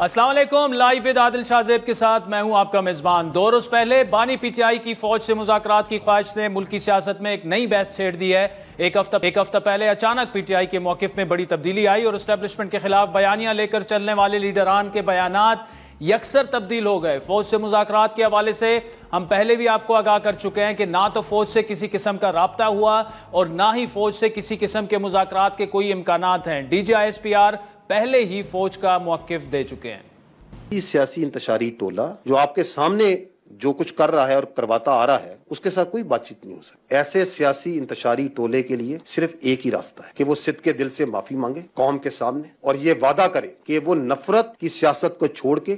السلام علیکم، live with عادل شاہ زیب کے ساتھ میں ہوں آپ کا میزبان۔ 2 روز پہلے بانی پی ٹی آئی کی فوج سے مذاکرات کی خواہش نے ملک کی سیاست میں ایک نئی بحث چھیڑ دی ہے۔ ایک ہفتہ پہلے اچانک پی ٹی آئی کے موقف میں بڑی تبدیلی آئی اور اسٹیبلشمنٹ کے خلاف بیانیاں لے کر چلنے والے لیڈران کے بیانات یکسر تبدیل ہو گئے۔ فوج سے مذاکرات کے حوالے سے ہم پہلے بھی آپ کو آگاہ کر چکے ہیں کہ نہ تو فوج سے کسی قسم کا رابطہ ہوا اور نہ ہی فوج سے کسی قسم کے مذاکرات کے کوئی امکانات ہیں۔ D G I S P R پہلے ہی فوج کا موقف دے چکے ہیں۔ سیاسی انتشاری ٹولہ جو آپ کے سامنے جو کچھ کر رہا ہے اور کرواتا آ رہا ہے اس کے ساتھ کوئی بات چیت نہیں ہو سکتی۔ ایسے سیاسی انتشاری ٹولے کے لیے صرف ایک ہی راستہ ہے کہ وہ صدق کے دل سے معافی مانگے قوم کے سامنے اور یہ وعدہ کرے کہ وہ نفرت کی سیاست کو چھوڑ کے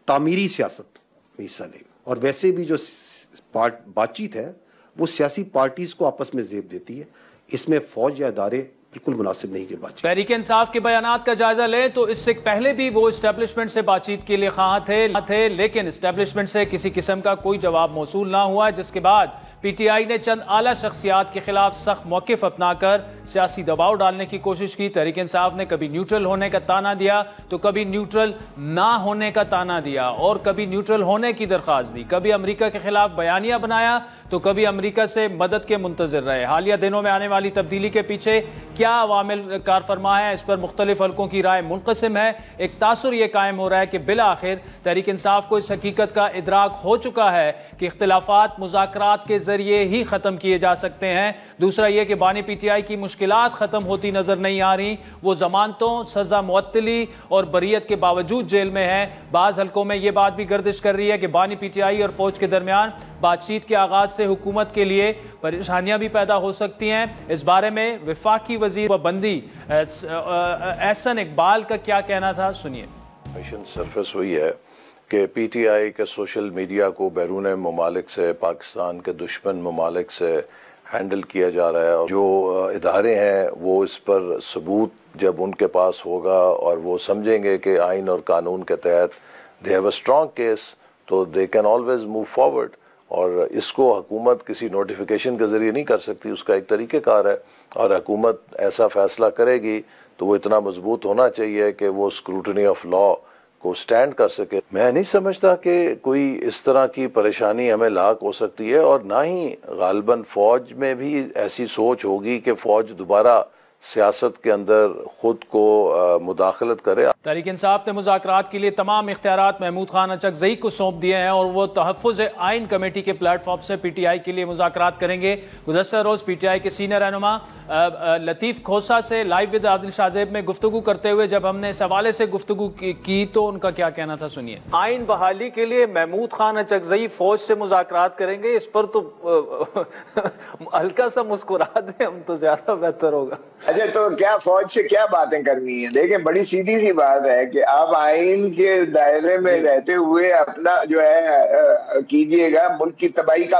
تعمیری سیاست میں حصہ لے گا۔ اور ویسے بھی جو بات چیت ہے وہ سیاسی پارٹیز کو آپس میں زیب دیتی ہے، اس میں فوج یا ادارے بالکل مناسب نہیں کہ بات چیت۔ تحریک انصاف کے بیانات کا جائزہ لیں تو اس سے پہلے بھی وہ اسٹیبلشمنٹ سے بات چیت کے لیے خواہاں تھے، لیکن اسٹیبلشمنٹ سے کسی قسم کا کوئی جواب موصول نہ ہوا، جس کے بعد پی ٹی آئی نے چند اعلیٰ شخصیات کے خلاف سخت موقف اپنا کر سیاسی دباؤ ڈالنے کی کوشش کی۔ تحریک انصاف نے کبھی نیوٹرل ہونے کا تانا دیا تو کبھی نیوٹرل نہ ہونے کا تانا دیا اور کبھی نیوٹرل ہونے کی درخواست دی، کبھی امریکہ کے خلاف بیانیہ بنایا تو کبھی امریکہ سے مدد کے منتظر رہے۔ حالیہ دنوں میں آنے والی تبدیلی کے پیچھے کیا عوامل کار فرما ہے، اس پر مختلف حلقوں کی رائے منقسم ہے۔ ایک تاثر یہ قائم ہو رہا ہے کہ بالآخر تحریک انصاف کو اس حقیقت کا ادراک ہو چکا ہے کہ اختلافات مذاکرات کے ذریعے ہی ختم کیے جا سکتے ہیں۔ دوسرا یہ کہ بانی پی ٹی آئی کی مشکلات ختم ہوتی نظر نہیں آ رہی، وہ ضمانتوں، سزا معطلی اور بریت کے باوجود جیل میں ہیں۔ بعض حلقوں میں یہ بات بھی گردش کر رہی ہے کہ بانی پی ٹی آئی اور فوج کے درمیان بات چیت کے آغاز سے حکومت کے لیے پریشانیاں بھی پیدا ہو سکتی ہیں۔ اس بارے میں وفاقی وزیر بندی احسن اقبال کا کیا کہنا تھا، سنیے۔ مشن سرفس ہوئی ہے کہ پی ٹی آئی کے سوشل میڈیا کو بیرون ممالک سے، پاکستان کے دشمن ممالک سے ہینڈل کیا جا رہا ہے، اور جو ادارے ہیں وہ اس پر ثبوت جب ان کے پاس ہوگا اور وہ سمجھیں گے کہ آئین اور قانون کے تحت they have a strong case تو they can always move forward, اور اس کو حکومت کسی نوٹیفیکیشن کے ذریعے نہیں کر سکتی، اس کا ایک طریقہ کار ہے، اور حکومت ایسا فیصلہ کرے گی تو وہ اتنا مضبوط ہونا چاہیے کہ وہ اسکروٹنی آف لا کو سٹینڈ کر سکے۔ میں نہیں سمجھتا کہ کوئی اس طرح کی پریشانی ہمیں لاحق ہو سکتی ہے، اور نہ ہی غالباً فوج میں بھی ایسی سوچ ہوگی کہ فوج دوبارہ سیاست کے اندر خود کو مداخلت کرے۔ تحریک انصاف نے مذاکرات کے لیے تمام اختیارات محمود خان اچکزئی کو سونپ دیے ہیں اور وہ تحفظ آئین کمیٹی کے پلیٹ فارم سے پی ٹی آئی کے لیے مذاکرات کریں گے۔ گزشتہ روز پی ٹی آئی کے سینئر رہنما لطیف کھوسا سے لائیو ود عادل شاہ زیب میں گفتگو کرتے ہوئے جب ہم نے اس حوالے سے گفتگو کی تو ان کا کیا کہنا تھا، سنیے۔ آئین بحالی کے لیے محمود خان اچکزئی فوج سے مذاکرات کریں گے، اس پر تو ہلکا سا مسکرا دیں ہم تو زیادہ بہتر ہوگا۔ اچھا تو کیا فوج سے کیا باتیں کرنی ہیں؟ دیکھیں بڑی سیدھی سی بات ہے کہ آپ آئین کے دائرے میں رہتے ہوئے اپنا جو ہے کیجئے گا۔ ملک کی تباہی کا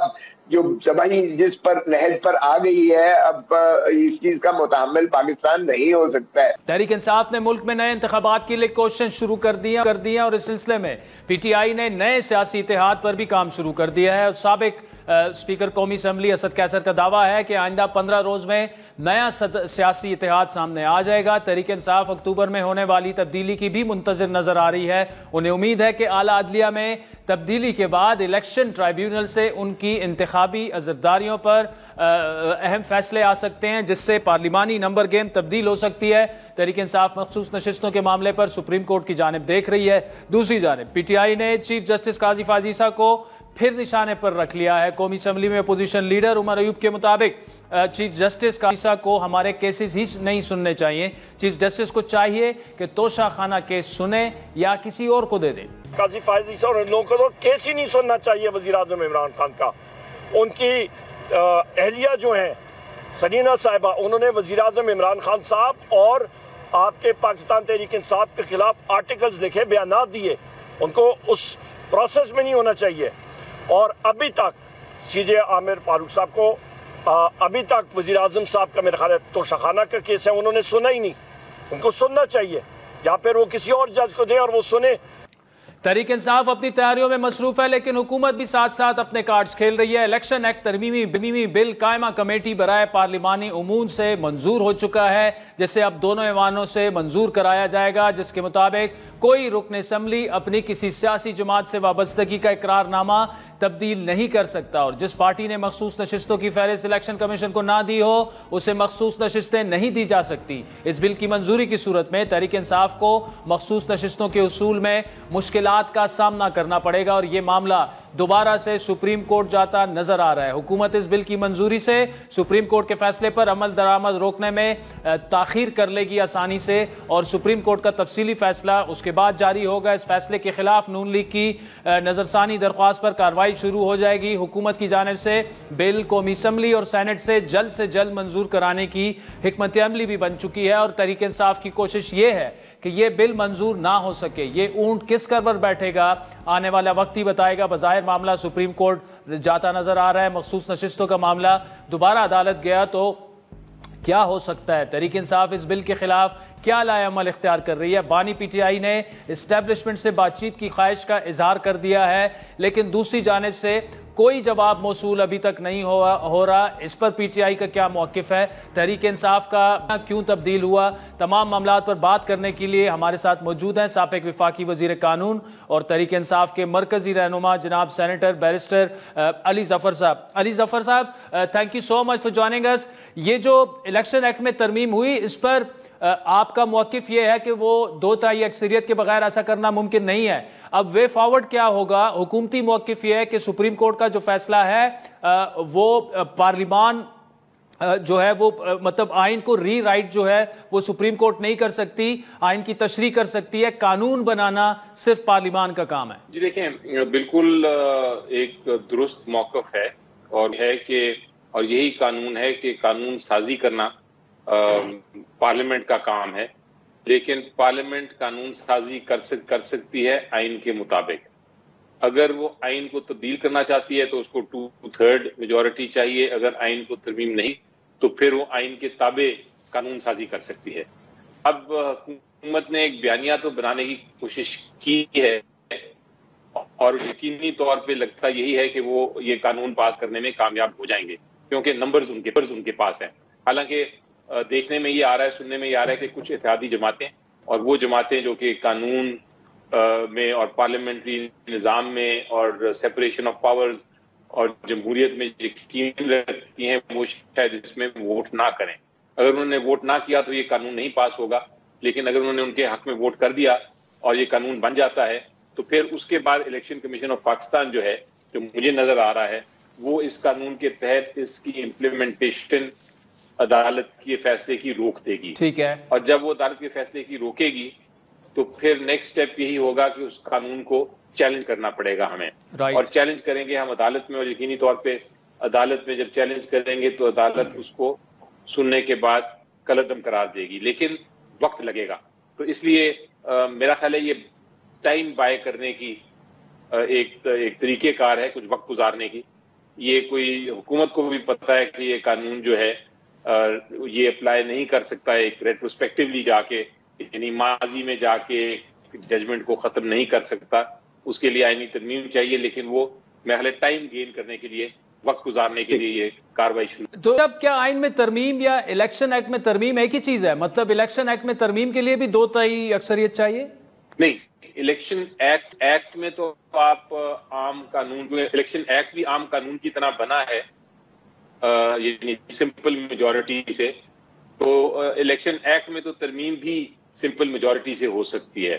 جو تباہی جس پر نہج پر آ گئی ہے، اب اس چیز کا متحمل پاکستان نہیں ہو سکتا ہے۔ تحریک انصاف نے ملک میں نئے انتخابات کے لیے کوششیں شروع کر دی ہیں اور اس سلسلے میں پی ٹی آئی نے نئے سیاسی اتحاد پر بھی کام شروع کر دیا ہے۔ سابق اسپیکر قومی اسمبلی اسد قیصر کا دعویٰ ہے کہ آئندہ 15 روز میں نیا سیاسی اتحاد سامنے آ جائے گا۔ تحریک انصاف اکتوبر میں ہونے والی تبدیلی کی بھی منتظر نظر آ رہی ہے۔ انہیں امید ہے کہ اعلیٰ عدلیہ میں تبدیلی کے بعد الیکشن ٹرائیبیونل سے ان کی انتخابی عزرداریوں پر اہم فیصلے آ سکتے ہیں، جس سے پارلیمانی نمبر گیم تبدیل ہو سکتی ہے۔ تحریک انصاف مخصوص نشستوں کے معاملے پر سپریم کورٹ کی جانب دیکھ رہی ہے۔ دوسری جانب پی ٹی آئی نے چیف جسٹس قاضی فاضل عیسیٰ کو پھر نشانے پر رکھ لیا ہے۔ قومی اسمبلی میں اپوزیشن لیڈر عمر ایوب کے مطابق چیف جسٹس قاضی عیسیٰ کو ہمارے کیسز ہی نہیں سننے چاہیے، چیف جسٹس کو چاہیے کہ توشہ خانہ کیس سنیں یا کسی اور کو دے دیں۔ قاضی فاضل عیسیٰ اور لوگوں کو تو کیس ہی نہیں سننا چاہیے وزیر اعظم عمران خان کا۔ ان کی اہلیہ جو ہیں سنینا صاحبہ، انہوں نے وزیر اعظم عمران خان صاحب اور آپ کے پاکستان تحریک انصاف کے خلاف آرٹیکلز لکھے، بیانات دیے، ان کو اس پروسیس میں نہیں ہونا چاہیے۔ اور ابھی تک سی جے عامر فاروق صاحب کو ابھی تک وزیر اعظم صاحب کا میرا خیال ہے توشہ خانہ کا کیس ہے، انہوں نے سنا ہی نہیں، ان کو سننا چاہیے، یا پھر وہ کسی اور جج کو دیں اور وہ سنے۔ تحریک انصاف اپنی تیاریوں میں مصروف ہے، لیکن حکومت بھی ساتھ ساتھ اپنے کارڈز کھیل رہی ہے۔ الیکشن ایکٹ ترمیمی بل قائمہ کمیٹی برائے پارلیمانی امور سے منظور ہو چکا ہے۔ جسے اب دونوں ایوانوں سے منظور کرایا جائے گا، جس کے مطابق کوئی رکن اسمبلی اپنی کسی سیاسی جماعت سے وابستگی کا اقرار نامہ تبدیل نہیں کر سکتا، اور جس پارٹی نے مخصوص نشستوں کی فہرست الیکشن کمیشن کو نہ دی ہو اسے مخصوص نشستیں نہیں دی جا سکتی۔ اس بل کی منظوری کی صورت میں تحریک انصاف کو مخصوص نشستوں کے حصول میں مشکلات کا سامنا کرنا پڑے گا، اور یہ معاملہ دوبارہ سے سپریم کورٹ جاتا نظر آ رہا ہے۔ حکومت اس بل کی منظوری سے سپریم کورٹ کے فیصلے پر عمل درآمد روکنے میں تاخیر کر لے گی آسانی سے، اور سپریم کورٹ کا تفصیلی فیصلہ اس کے بعد جاری ہوگا۔ اس فیصلے کے خلاف نون لیگ کی نظرثانی درخواست پر کارروائی شروع ہو جائے گی۔ حکومت کی جانب سے بل قومی اسمبلی اور سینٹ سے جلد منظور کرانے کی حکمت عملی بھی بن چکی ہے، اور تحریک انصاف کی کوشش یہ ہے کہ یہ بل منظور نہ ہو سکے۔ یہ اونٹ کس قدر بیٹھے گا آنے والا وقت ہی بتائے گا۔ بظاہر معاملہ سپریم کورٹ جاتا نظر آ رہا ہے، مخصوص نشستوں کا معاملہ دوبارہ عدالت گیا تو کیا ہو سکتا ہے؟ تحریک انصاف اس بل کے خلاف کیا لائے عمل اختیار کر رہی ہے؟ بانی پی ٹی آئی نے اسٹیبلشمنٹ سے بات چیت کی خواہش کا اظہار کر دیا ہے، لیکن دوسری جانب سے کوئی جواب موصول ابھی تک نہیں ہو رہا۔ اس پر پی ٹی آئی کا کیا موقف ہے؟ تحریک انصاف کا کیوں تبدیل ہوا؟ تمام معاملات پر بات کرنے کے لیے ہمارے ساتھ موجود ہیں سابق وفاقی وزیر قانون اور تحریک انصاف کے مرکزی رہنما جناب سینیٹر بیرسٹر علی ظفر صاحب۔ Ali Zafar sahab, thank you so much for joining us. یہ جو الیکشن ایکٹ میں ترمیم ہوئی، اس پر آپ کا موقف یہ ہے کہ وہ 2/3 اکثریت کے بغیر ایسا کرنا ممکن نہیں ہے۔ اب وے فارورڈ کیا ہوگا؟ حکومتی موقف یہ ہے کہ سپریم کورٹ کا جو فیصلہ ہے وہ پارلیمان جو ہے وہ مطلب آئین کو ری رائٹ جو ہے وہ سپریم کورٹ نہیں کر سکتی، آئین کی تشریح کر سکتی ہے، قانون بنانا صرف پارلیمان کا کام ہے۔ جی دیکھیں، بالکل ایک درست موقف ہے، اور یہی قانون ہے کہ قانون سازی کرنا پارلیمنٹ کا کام ہے، لیکن پارلیمنٹ قانون سازی کر سکتی ہے آئین کے مطابق۔ اگر وہ آئین کو تبدیل کرنا چاہتی ہے تو اس کو 2/3 میجورٹی چاہیے، اگر آئین کو ترمیم نہیں تو پھر وہ آئین کے تابع قانون سازی کر سکتی ہے۔ اب حکومت نے ایک بیانیہ تو بنانے کی کوشش کی ہے، اور یقینی طور پہ لگتا یہی ہے کہ وہ یہ قانون پاس کرنے میں کامیاب ہو جائیں گے، کیونکہ نمبرز ان کے پاس ہیں۔ حالانکہ دیکھنے میں یہ آ رہا ہے، سننے میں یہ آ رہا ہے کہ کچھ اتحادی جماعتیں اور وہ جماعتیں جو کہ قانون میں اور پارلیمنٹری نظام میں اور سیپریشن آف پاورز اور جمہوریت میں یقین رکھتی ہیں، وہ شاید اس میں ووٹ نہ کریں۔ اگر انہوں نے ووٹ نہ کیا تو یہ قانون نہیں پاس ہوگا، لیکن اگر انہوں نے ان کے حق میں ووٹ کر دیا اور یہ قانون بن جاتا ہے تو پھر اس کے بعد الیکشن کمیشن آف پاکستان جو ہے، جو مجھے نظر آ رہا ہے، وہ اس قانون کے تحت اس کی امپلیمنٹیشن عدالت کے فیصلے کی روک دے گی۔ ٹھیک ہے، اور جب وہ عدالت کے فیصلے کی روکے گی تو پھر نیکسٹ سٹیپ یہی ہوگا کہ اس قانون کو چیلنج کرنا پڑے گا ہمیں، اور چیلنج کریں گے ہم عدالت میں، اور یقینی طور پہ عدالت میں جب چیلنج کریں گے تو عدالت اس کو سننے کے بعد کالعدم قرار دے گی، لیکن وقت لگے گا۔ تو اس لیے میرا خیال ہے یہ ٹائم بائی کرنے کی ایک طریقہ کار ہے، کچھ وقت گزارنے کی۔ یہ کوئی حکومت کو بھی پتہ ہے کہ یہ قانون جو ہے یہ اپلائی نہیں کر سکتا ہے ایک ریٹروسپیکٹیولی جا کے، یعنی ماضی میں جا کے ججمنٹ کو ختم نہیں کر سکتا، اس کے لیے آئینی ترمیم چاہیے، لیکن وہ محل ٹائم گین کرنے کے لیے، وقت گزارنے کے لیے یہ کاروائی شروع۔ تو اب کیا آئین میں ترمیم یا الیکشن ایکٹ میں ترمیم ایک ہی چیز ہے؟ مطلب الیکشن ایکٹ میں ترمیم کے لیے بھی 2/3 اکثریت چاہیے؟ نہیں، الیکشن ایکٹ میں تو آپ عام قانون، الیکشن ایکٹ بھی عام قانون کی طرح بنا ہے، یعنی سمپل میجورٹی سے، تو الیکشن ایکٹ میں تو ترمیم بھی سمپل میجورٹی سے ہو سکتی ہے۔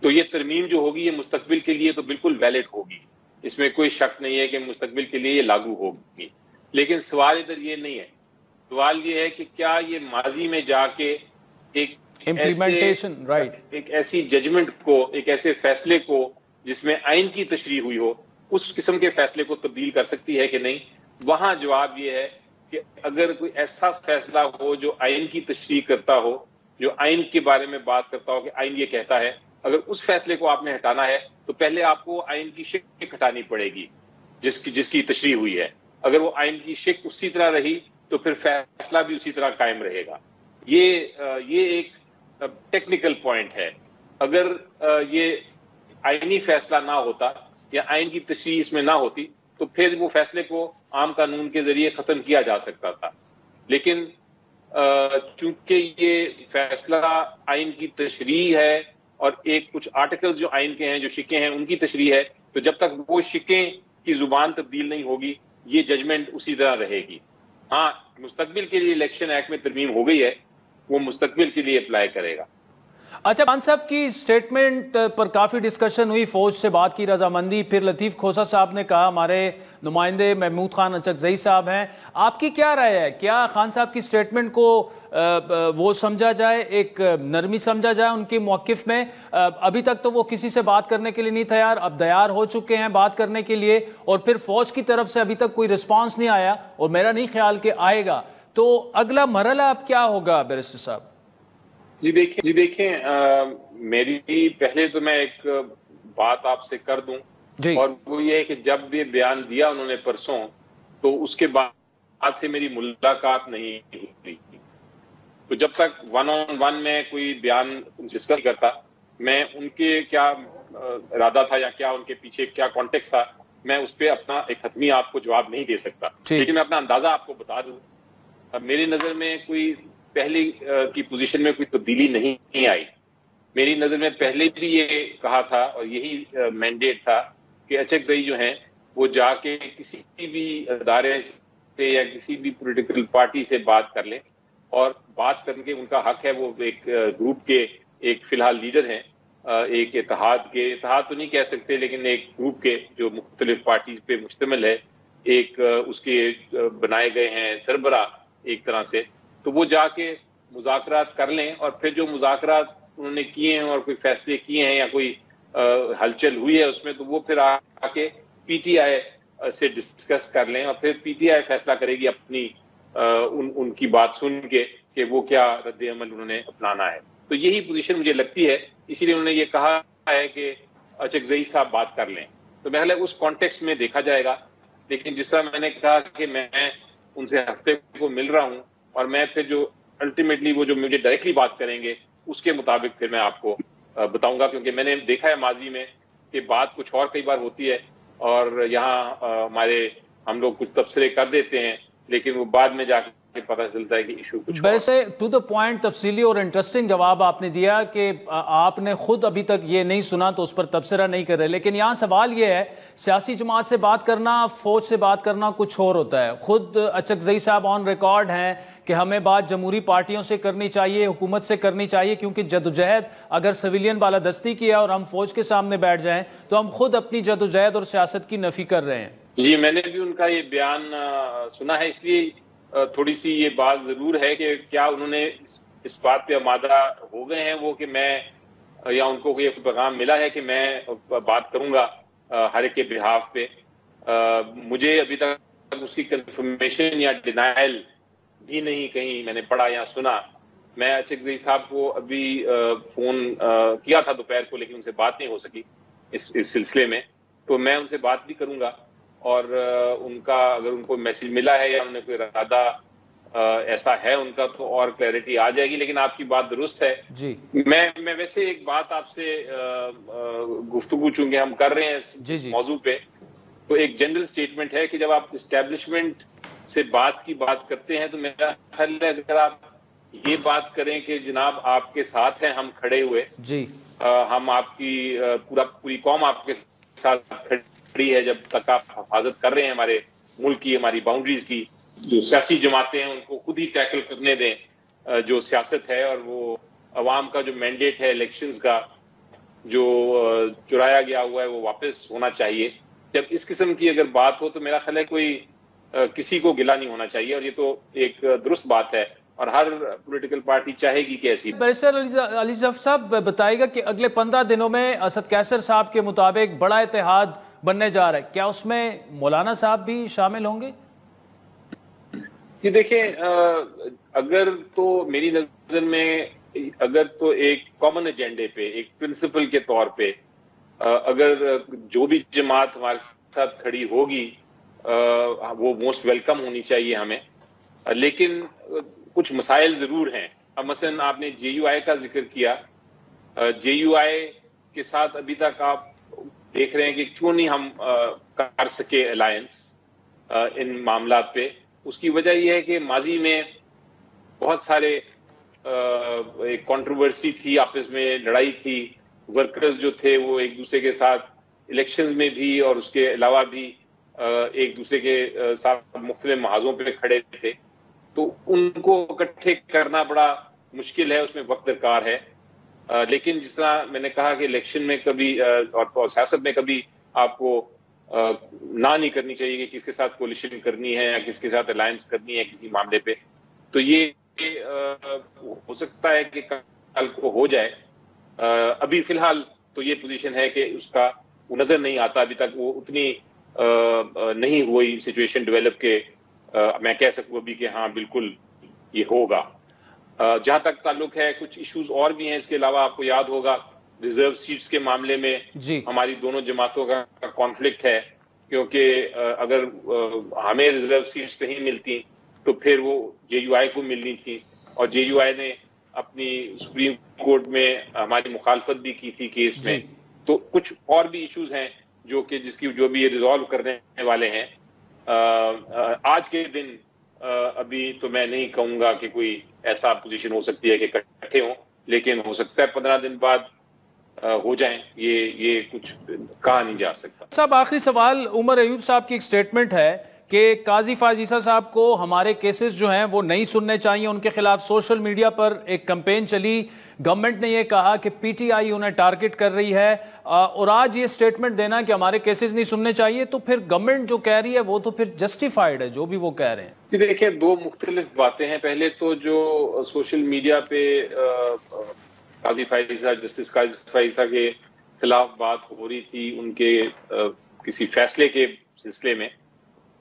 تو یہ ترمیم جو ہوگی یہ مستقبل کے لیے تو بالکل ویلڈ ہوگی، اس میں کوئی شک نہیں ہے کہ مستقبل کے لیے یہ لاگو ہوگی، لیکن سوال ادھر یہ نہیں ہے۔ سوال یہ ہے کہ کیا یہ ماضی میں جا کے ایک ایسی ججمنٹ کو، ایک ایسے فیصلے کو جس میں آئین کی تشریح ہوئی ہو، اس قسم کے فیصلے کو تبدیل کر سکتی ہے کہ نہیں؟ وہاں جواب یہ ہے کہ اگر کوئی ایسا فیصلہ ہو جو آئین کی تشریح کرتا ہو، جو آئین کے بارے میں بات کرتا ہو کہ آئین یہ کہتا ہے، اگر اس فیصلے کو آپ نے ہٹانا ہے تو پہلے آپ کو آئین کی شق ہٹانی پڑے گی جس کی تشریح ہوئی ہے۔ اگر وہ آئین کی شق اسی طرح رہی تو پھر فیصلہ بھی اسی طرح قائم رہے گا۔ یہ ایک ٹیکنیکل پوائنٹ ہے۔ اگر یہ آئینی فیصلہ نہ ہوتا یا آئین کی تشریح اس میں نہ ہوتی تو پھر وہ فیصلے کو عام قانون کے ذریعے ختم کیا جا سکتا تھا، لیکن چونکہ یہ فیصلہ آئین کی تشریح ہے اور ایک کچھ آرٹیکل جو آئین کے ہیں جو شکیں ہیں ان کی تشریح ہے، تو جب تک وہ شکیں کی زبان تبدیل نہیں ہوگی یہ ججمنٹ اسی طرح رہے گی. ہاں مستقبل کے لیے الیکشن ایکٹ میں ترمیم ہو گئی ہے، وہ مستقبل کے لیے اپلائی کرے گا. اچھا، خان صاحب کی سٹیٹمنٹ پر کافی ڈسکشن ہوئی، فوج سے بات کی رضامندی، پھر لطیف کھوسہ صاحب نے کہا، ہمارے نمائندے محمود خان اچکزئی صاحب ہیں، آپ کی کیا رائے ہے؟ کیا خان صاحب کی سٹیٹمنٹ کو وہ سمجھا جائے، ایک نرمی سمجھا جائے ان کے موقف میں؟ ابھی تک تو وہ کسی سے بات کرنے کے لیے نہیں تیار، اب تیار ہو چکے ہیں بات کرنے کے لیے، اور پھر فوج کی طرف سے ابھی تک کوئی رسپانس نہیں آیا اور میرا نہیں خیال کہ آئے گا، تو اگلا مرحلہ اب کیا ہوگا بیرسٹر صاحب؟ جی دیکھیں میری پہلے تو میں ایک بات آپ سے کر دوں جی، اور وہ یہ ہے کہ جب یہ بیان دیا انہوں نے پرسوں، تو اس کے بعد سے میری ملاقات نہیں ہوئی. تو جب تک ون آن ون میں کوئی بیان ڈسکس کرتا، میں ان کے کیا ارادہ تھا یا کیا ان کے پیچھے کیا کانٹیکسٹ تھا، میں اس پہ اپنا ایک حتمی آپ کو جواب نہیں دے سکتا. لیکن میں اپنا اندازہ آپ کو بتا دوں، میری نظر میں کوئی پہلی کی پوزیشن میں کوئی تبدیلی نہیں آئی. میری نظر میں پہلے بھی یہ کہا تھا اور یہی مینڈیٹ تھا کہ اچکزئی جو ہیں وہ جا کے کسی بھی ادارے سے یا کسی بھی پولیٹیکل پارٹی سے بات کر لیں، اور بات کرنے کے ان کا حق ہے. وہ ایک گروپ کے ایک فی الحال لیڈر ہیں، ایک اتحاد تو نہیں کہہ سکتے لیکن ایک گروپ کے جو مختلف پارٹیز پہ مشتمل ہے، ایک اس کے بنائے گئے ہیں سربراہ ایک طرح سے. تو وہ جا کے مذاکرات کر لیں، اور پھر جو مذاکرات انہوں نے کیے ہیں اور کوئی فیصلے کیے ہیں یا کوئی ہلچل ہوئی ہے اس میں، تو وہ پھر آ کے پی ٹی آئی سے ڈسکس کر لیں، اور پھر پی ٹی آئی فیصلہ کرے گی اپنی ان کی بات سن کے کہ وہ کیا رد عمل انہوں نے اپنانا ہے. تو یہی پوزیشن مجھے لگتی ہے، اسی لیے انہوں نے یہ کہا ہے کہ اچکزئی صاحب بات کر لیں. تو میں اس کانٹیکسٹ میں دیکھا جائے گا. لیکن جس طرح میں نے کہا کہ میں ان سے ہفتے کو مل رہا ہوں، اور میں پھر جو الٹیمیٹلی وہ جو مجھے ڈائریکٹلی بات کریں گے اس کے مطابق پھر میں آپ کو بتاؤں گا، کیونکہ میں نے دیکھا ہے ماضی میں کہ بات کچھ اور کئی بار ہوتی ہے، اور یہاں ہم لوگ کچھ تبصرے کر دیتے ہیں لیکن وہ بعد میں جا کے پتہ چلتا ہے کہ ایشو کچھ. ویسے ٹو دا پوائنٹ تفصیلی اور انٹرسٹنگ جواب آپ نے دیا کہ آپ نے خود ابھی تک یہ نہیں سنا تو اس پر تبصرہ نہیں کر رہے، لیکن یہاں سوال یہ ہے، سیاسی جماعت سے بات کرنا، فوج سے بات کرنا کچھ اور ہوتا ہے. خود اچکزئی صاحب آن ریکارڈ ہیں کہ ہمیں بات جمہوری پارٹیوں سے کرنی چاہیے، حکومت سے کرنی چاہیے، کیونکہ جدوجہد اگر سویلین بالادستی کیا اور ہم فوج کے سامنے بیٹھ جائیں تو ہم خود اپنی جدوجہد اور سیاست کی نفی کر رہے ہیں. جی میں نے بھی ان کا یہ بیان سنا ہے، اس لیے تھوڑی سی یہ بات ضرور ہے کہ کیا انہوں نے اس بات پہ آمادہ ہو گئے ہیں وہ کہ میں، یا ان کو یہ پیغام ملا ہے کہ میں بات کروں گا ہر ایک کے بہاف پہ. مجھے ابھی تک اس کی کنفرمیشن یا ڈینائل بھی نہیں کہیں میں نے پڑھا یا سنا. میں اچکزئی صاحب کو ابھی فون کیا تھا دوپہر کو، لیکن ان سے بات نہیں ہو سکی اس سلسلے میں. تو میں ان سے بات بھی کروں گا، اور ان کا اگر ان کو میسج ملا ہے یا انہوں نے کوئی ارادہ ایسا ہے ان کا تو اور کلیئرٹی آ جائے گی. لیکن آپ کی بات درست ہے. جی میں ویسے ایک بات آپ سے گفتگو چونکہ ہم کر رہے ہیں اس موضوع پہ، تو ایک جنرل سٹیٹمنٹ ہے کہ جب آپ اسٹیبلشمنٹ سے بات کرتے ہیں تو میرا خیال ہے اگر آپ یہ بات کریں کہ جناب آپ کے ساتھ ہیں ہم کھڑے ہوئے، جی ہم آپ کی پوری قوم آپ کے ساتھ کھڑی ہے جب تک آپ حفاظت کر رہے ہیں ہمارے ملک کی، ہماری باؤنڈریز کی. جو سیاسی جماعتیں ہیں ان کو خود ہی ٹیکل کرنے دیں جو سیاست ہے، اور وہ عوام کا جو مینڈیٹ ہے الیکشنز کا جو چرایا گیا ہوا ہے وہ واپس ہونا چاہیے. جب اس قسم کی اگر بات ہو تو میرا خیال ہے کوئی کسی کو گلہ نہیں ہونا چاہیے، اور یہ تو ایک درست بات ہے اور ہر پولیٹیکل پارٹی چاہے گی کہ ایسی. بیرسٹر علی ظفر صاحب بتائے گا کہ اگلے 15 دنوں میں اسد کیسر صاحب کے مطابق بڑا اتحاد بننے جا رہا ہے، کیا اس میں مولانا صاحب بھی شامل ہوں گے؟ یہ دیکھیں اگر تو میری نظر میں اگر تو ایک کامن ایجنڈے پہ، ایک پرنسپل کے طور پہ اگر جو بھی جماعت ہمارے ساتھ کھڑی ہوگی وہ موسٹ ویلکم ہونی چاہیے ہمیں. لیکن کچھ مسائل ضرور ہیں. اب مثلا آپ نے جے یو آئی کا ذکر کیا، جے یو آئی کے ساتھ ابھی تک آپ دیکھ رہے ہیں کہ کیوں نہیں ہم کر سکے الائنس ان معاملات پہ. اس کی وجہ یہ ہے کہ ماضی میں بہت سارے ایک کنٹروورسی تھی، آپس میں لڑائی تھی، ورکرز جو تھے وہ ایک دوسرے کے ساتھ الیکشنز میں بھی اور اس کے علاوہ بھی ایک دوسرے کے ساتھ مختلف محاذوں پہ کھڑے تھے، تو ان کو اکٹھے کرنا بڑا مشکل ہے، اس میں وقت درکار ہے. لیکن جس طرح میں نے کہا کہ الیکشن میں کبھی اور سیاست میں کبھی آپ کو نہیں کرنی چاہیے کہ کس کے ساتھ کولیشن کرنی ہے یا کس کے ساتھ الائنس کرنی ہے کسی معاملے پہ. تو یہ ہو سکتا ہے کہ کل کو ہو جائے. ابھی فی الحال تو یہ پوزیشن ہے کہ اس کا وہ نظر نہیں آتا، ابھی تک وہ اتنی نہیں ہوئی سچویشن ڈیولپ کہ میں کہہ سکوں ابھی کہ ہاں بالکل یہ ہوگا. جہاں تک تعلق ہے کچھ ایشوز اور بھی ہیں اس کے علاوہ، آپ کو یاد ہوگا ریزرو سیٹس کے معاملے میں ہماری دونوں جماعتوں کا کانفلکٹ ہے، کیونکہ اگر ہمیں ریزرو سیٹس نہیں ملتی تو پھر وہ جے یو آئی کو ملنی تھی، اور جے یو آئی نے اپنی سپریم کورٹ میں ہماری مخالفت بھی کی تھی کیس میں. تو کچھ اور بھی ایشوز ہیں جو کہ جو بھی ریزالو کرنے والے ہیں. آج کے دن ابھی تو میں نہیں کہوں گا کہ کوئی ایسا پوزیشن ہو سکتی ہے کہ اکٹھے ہوں، لیکن ہو سکتا ہے 15 دن بعد ہو جائیں. یہ کچھ کہا نہیں جا سکتا. صاحب آخری سوال، عمر ایوب صاحب کی ایک سٹیٹمنٹ ہے کہ قاضی فائز عیسیٰ صاحب کو ہمارے کیسز جو ہیں وہ نہیں سننے چاہیے، ان کے خلاف سوشل میڈیا پر ایک کمپین چلی، گورنمنٹ نے یہ کہا کہ پی ٹی آئی انہیں ٹارگٹ کر رہی ہے، اور آج یہ سٹیٹمنٹ دینا کہ ہمارے کیسز نہیں سننے چاہیے، تو پھر گورنمنٹ جو کہہ رہی ہے وہ تو پھر جسٹیفائیڈ ہے جو بھی وہ کہہ رہے ہیں. دیکھیں دو مختلف باتیں ہیں. پہلے تو جو سوشل میڈیا پہ قاضی فائز عیسیٰ، جسٹس قاضی فائز عیسیٰ کے خلاف بات ہو رہی تھی ان کے کسی فیصلے کے سلسلے میں،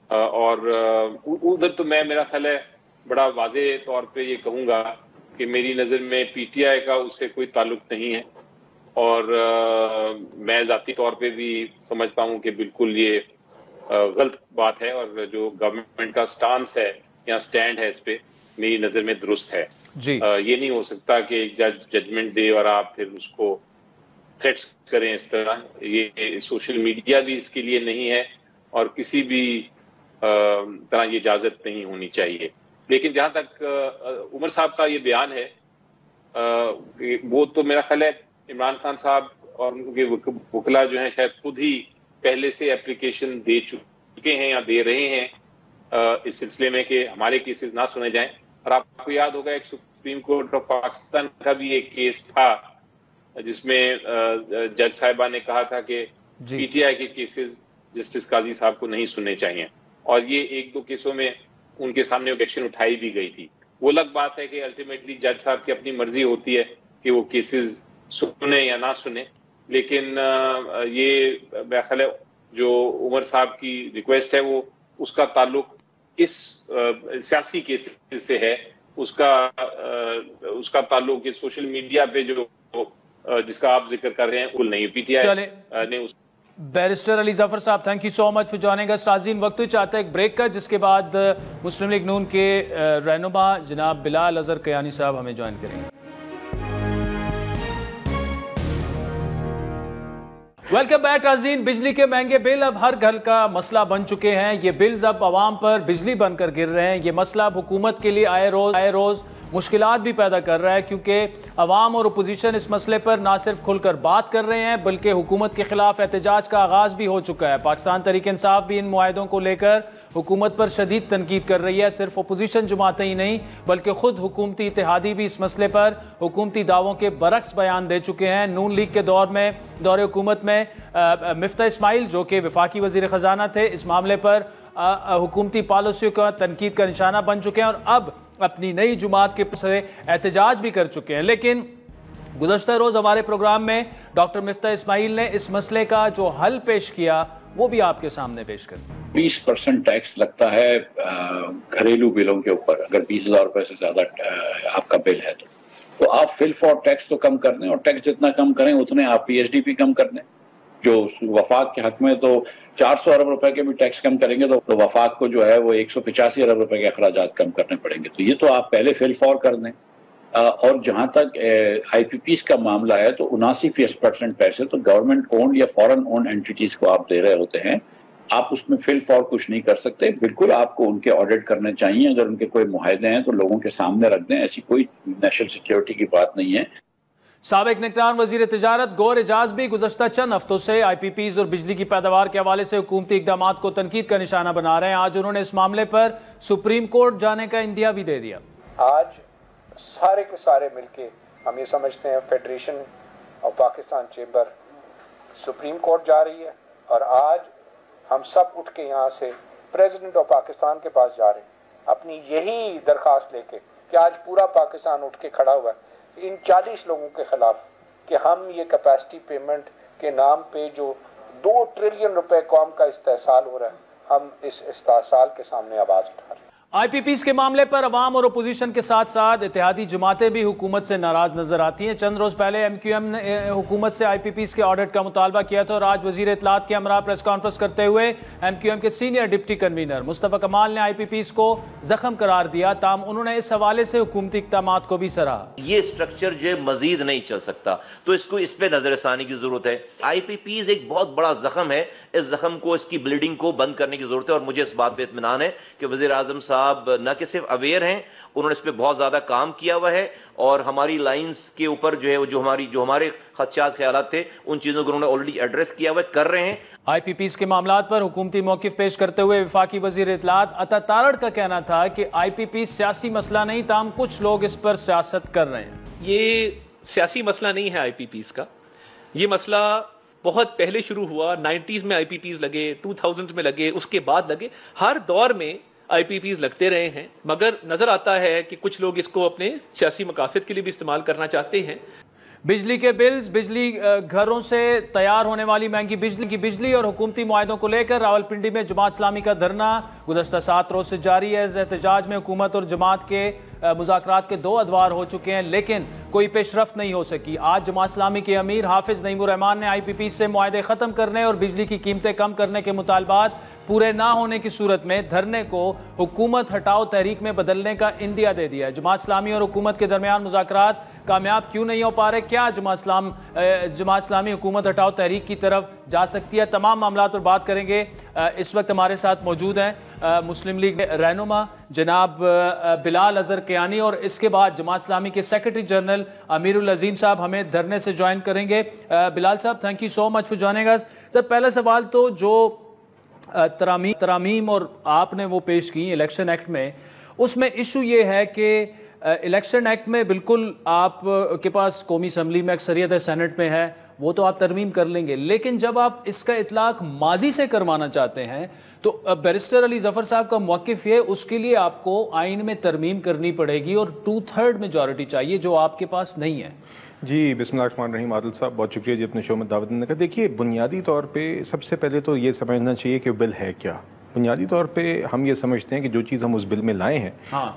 اور ادھر تو میرا خیال ہے بڑا واضح طور پہ یہ کہوں گا کہ میری نظر میں پی ٹی آئی کا اس سے کوئی تعلق نہیں ہے، اور میں ذاتی طور پہ بھی سمجھتا ہوں کہ بالکل یہ غلط بات ہے، اور جو گورنمنٹ کا سٹانس ہے یا سٹینڈ ہے اس پہ میری نظر میں درست ہے. یہ نہیں ہو سکتا کہ جج ججمنٹ دے اور آپ پھر اس کو تھریٹس کریں اس طرح. یہ سوشل میڈیا بھی اس کے لیے نہیں ہے، اور کسی بھی طرح یہ اجازت نہیں ہونی چاہیے. لیکن جہاں تک عمر صاحب کا یہ بیان ہے، وہ تو میرا خیال ہے عمران خان صاحب اور ان کے وکلا جو ہیں شاید خود ہی پہلے سے اپلیکیشن دے چکے ہیں یا دے رہے ہیں اس سلسلے میں کہ ہمارے کیسز نہ سنے جائیں. اور آپ کو یاد ہوگا ایک سپریم کورٹ آف پاکستان کا بھی ایک کیس تھا جس میں جج صاحبہ نے کہا تھا کہ پی ٹی آئی کے کیسز جسٹس قاضی صاحب کو نہیں سننے چاہیے، اور یہ ایک دو کیسوں میں ان کے سامنے اوبجیکشن اٹھائی بھی گئی تھی. وہ الگ بات ہے کہ الٹیمیٹلی جج صاحب کی اپنی مرضی ہوتی ہے کہ وہ کیسز سنیں یا نہ سنیں، لیکن یہ میرا خیال ہے جو عمر صاحب کی ریکویسٹ ہے وہ اس کا تعلق اس سیاسی کیسز سے ہے، اس کا تعلق اس سوشل میڈیا پہ جو جس کا آپ ذکر کر رہے ہیں کل نہیں. پی ٹی آئی نے اس barrister Ali Zafar sahab thank you so much for joining us. ناظرین وقت ہی چاہتا ہے ایک بریک کا، جس کے بعد مسلم لیگ نون کے رہنما جناب بلال اظہر کیانی صاحب ہمیں جوائن کریں گے. ویلکم بیک ناظرین. بجلی کے مہنگے بل اب ہر گھر کا مسئلہ بن چکے ہیں. یہ بلز اب عوام پر بجلی بن کر گر رہے ہیں. یہ مسئلہ اب حکومت کے لیے آئے روز مشکلات بھی پیدا کر رہا ہے، کیونکہ عوام اور اپوزیشن اس مسئلے پر نہ صرف کھل کر بات کر رہے ہیں بلکہ حکومت کے خلاف احتجاج کا آغاز بھی ہو چکا ہے. پاکستان تحریک انصاف بھی ان معاہدوں کو لے کر حکومت پر شدید تنقید کر رہی ہے. صرف اپوزیشن جماعتیں ہی نہیں بلکہ خود حکومتی اتحادی بھی اس مسئلے پر حکومتی دعووں کے برعکس بیان دے چکے ہیں. نون لیگ کے دور حکومت میں مفتاح اسماعیل جو کہ وفاقی وزیر خزانہ تھے، اس معاملے پر حکومتی پالیسیوں کا تنقید کا نشانہ بن چکے ہیں، اور اب اپنی نئی جماعت کے سے احتجاج بھی کر چکے ہیں. لیکن گزشتہ روز ہمارے پروگرام میں ڈاکٹر مفتاح اسماعیل نے اس مسئلے کا جو حل پیش کیا وہ بھی آپ کے سامنے پیش کر. 20% ٹیکس لگتا ہے گھریلو بلوں کے اوپر. اگر 20,000 روپے سے زیادہ آپ کا بل ہے تو آپ فل فور ٹیکس تو کم کر دیں، اور ٹیکس جتنا کم کریں اتنے آپ پی ایچ ڈی پی کم کر دیں. جو وفاق کے حق میں تو 400 ارب روپے کے بھی ٹیکس کم کریں گے تو وفاق کو جو ہے وہ 185 ارب روپے کے اخراجات کم کرنے پڑیں گے. تو یہ تو آپ پہلے فل فور کر دیں. اور جہاں تک آئی پی پیز کا معاملہ ہے تو 79% پیسے تو گورنمنٹ اونڈ یا فورن اونڈ اینٹیٹیز کو آپ دے رہے ہوتے ہیں. آپ اس میں فل فور کچھ نہیں کر سکتے. بالکل آپ کو ان کے آڈٹ کرنے چاہیے، اگر ان کے کوئی معاہدے ہیں تو لوگوں کے سامنے رکھ دیں، ایسی کوئی نیشنل سیکیورٹی کی بات نہیں ہے. سابق نگران وزیر تجارت گور اعجاز بھی گزشتہ چند ہفتوں سے آئی پی پیز اور بجلی کی پیداوار کے حوالے سے حکومتی اقدامات کو تنقید کا نشانہ بنا رہے ہیں. آج انہوں نے اس معاملے پر سپریم کورٹ جانے کا اندیا بھی دے دیا. آج سارے کے سارے مل کے ہم یہ سمجھتے ہیں federation of Pakistan chamber supreme court جا رہی ہے، اور آج ہم سب اٹھ کے یہاں سے پریزیڈنٹ آف پاکستان کے پاس جا رہے ہیں اپنی یہی درخواست لے کے کہ آج پورا پاکستان اٹھ کے کھڑا ہوا ہے ان 40 لوگوں کے خلاف کہ ہم یہ کیپیسٹی پیمنٹ کے نام پہ جو 2 ٹریلین روپے قوم کا استحصال ہو رہا ہے، ہم اس استحصال کے سامنے آواز اٹھا رہے ہیں. آئی پی پیز کے معاملے پر عوام اور اپوزیشن کے ساتھ ساتھ اتحادی جماعتیں بھی حکومت سے ناراض نظر آتی ہیں. چند روز پہلے ایم کیو ایم نے حکومت سے آئی پی پیز کے آڈٹ کا مطالبہ کیا تھا، اور آج وزیر اطلاعات کے ہمراہ پریس کانفرنس کرتے ہوئے ایم کیو ایم کے سینئر ڈپٹی کنوینر مصطفیٰ کمال نے آئی پی پیز کو زخم قرار دیا. تاہم انہوں نے اس حوالے سے حکومتی اقدامات کو بھی سراہا. یہ اسٹرکچر جو مزید نہیں چل سکتا، تو اس پہ نظر ثانی کی ضرورت ہے. آئی پی پیز ایک بہت بڑا زخم ہے، اس زخم کو، اس کی بلیڈنگ کو بند کرنے کی ضرورت ہے. اور مجھے اس بات پہ اطمینان ہے کہ وزیر اعظم صاحب نہ کہ صرف اویئر ہیں، انہوں نے اس پہ بہت زیادہ کام کیا ہوا ہے، اور ہماری لائنز کے اوپر جو ہے جو ہمارے خدشات خیالات تھے ان چیزوں کو انہوں نے آلریڈی ایڈریس کیا ہوا ہے، کر رہے ہیں. آئی پی پیز کے معاملات پر حکومتی موقف پیش کرتے ہوئے وفاقی وزیر اطلاعات عطا تارڑ کا کہنا تھا کہ آئی پی پیز سیاسی مسئلہ نہیں، تاہم کچھ لوگ اس پر سیاست کر رہے ہیں. یہ سیاسی مسئلہ نہیں ہے آئی پی پیز کا، یہ مسئلہ بہت پہلے شروع ہوا. 90s میں آئی پی پیز لگے، 2000s میں لگے، اس کے بعد لگے. ہر دور میں آئی پی پیز لگتے رہے ہیں، مگر نظر آتا ہے کہ کچھ لوگ اس کو اپنے سیاسی مقاصد کے لیے بھی استعمال کرنا چاہتے ہیں. بجلی کے بلز، بجلی گھروں سے تیار ہونے والی مہنگی بجلی اور حکومتی معاہدوں کو لے کر راولپنڈی میں جماعت اسلامی کا دھرنا گزشتہ 7 روز سے جاری ہے. اس احتجاج میں حکومت اور جماعت کے مذاکرات کے 2 ادوار ہو چکے ہیں، لیکن کوئی پیش رفت نہیں ہو سکی. آج جماعت اسلامی کے امیر حافظ نعیم الرحمان نے آئی پی پی سے معاہدے ختم کرنے اور بجلی کی قیمتیں کم کرنے کے مطالبات پورے نہ ہونے کی صورت میں دھرنے کو حکومت ہٹاؤ تحریک میں بدلنے کا اندیا دے دیا ہے. جماعت اسلامی اور حکومت کے درمیان مذاکرات کامیاب کیوں نہیں ہو پا رہے؟ کیا جماعت اسلامی حکومت ہٹاؤ تحریک کی طرف جا سکتی ہے؟ تمام معاملات پر بات کریں گے. اس وقت ہمارے ساتھ موجود ہیں مسلم لیگ رہنما جناب بلال اظہر کیانی، اور اس کے بعد جماعت اسلامی کے سیکرٹری جنرل امیر العظیم صاحب ہمیں دھرنے سے جوائن کریں گے. Bilal sahab, thank you so much for joining us. Sir, پہلا سوال تو جو ترامیم اور آپ نے وہ پیش کی الیکشن ایکٹ میں، اس میں ایشو یہ ہے کہ الیکشن ایکٹ میں بالکل آپ کے پاس قومی اسمبلی میں اکثریت ہے، سینٹ میں ہے، وہ تو آپ ترمیم کر لیں گے، لیکن جب آپ اس کا اطلاق ماضی سے کروانا چاہتے ہیں تو بیرسٹر علی ظفر صاحب کا موقف یہ، اس کے لیے آپ کو آئین میں ترمیم کرنی پڑے گی اور 2/3 میجورٹی چاہیے، جو آپ کے پاس نہیں ہے. جی، بسم اللہ الرحمن الرحیم. عادل صاحب، بہت شکریہ جی اپنے شو میں دعوت دینے کا. دیکھیے، بنیادی طور پہ سب سے پہلے تو یہ سمجھنا چاہیے کہ بل ہے کیا. بنیادی طور پہ ہم یہ سمجھتے ہیں کہ جو چیز ہم اس بل میں لائے ہیں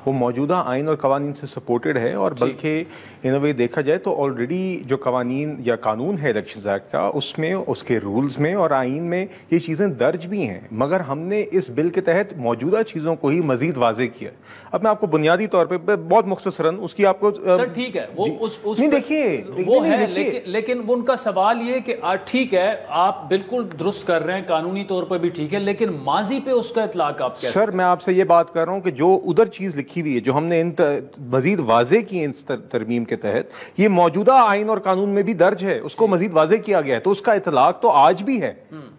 وہ موجودہ آئین اور قوانین سے سپورٹڈ ہے، اور بلکہ ان اے وے دیکھا جائے تو آلریڈی جو قوانین یا قانون ہے الیکشنز ایکٹ کا، اس میں، اس کے رولز میں اور آئین میں یہ چیزیں درج بھی ہیں، مگر ہم نے اس بل کے تحت موجودہ چیزوں کو ہی مزید واضح کیا. اب میں آپ کو بنیادی طور پہ بہت مختصراً اس کی آپ کو سر ٹھیک ہے وہ نہیں دیکھیے وہ ہے، لیکن ان کا سوال یہ کہ ٹھیک ہے آپ بالکل درست کر رہے ہیں، قانونی طور پر بھی ٹھیک ہے، لیکن ماضی پہ اس کا اطلاق آپ کیا؟ سر، میں آپ سے یہ بات کر رہا ہوں کہ جو ادھر چیز لکھی ہوئی ہے، جو ہم نے مزید واضح کی اس ترمیم کے تحت، یہ موجودہ آئین اور قانون میں بھی درج ہے، اس کو مزید واضح کیا گیا ہے، تو اس کا اطلاق تو آج بھی ہے.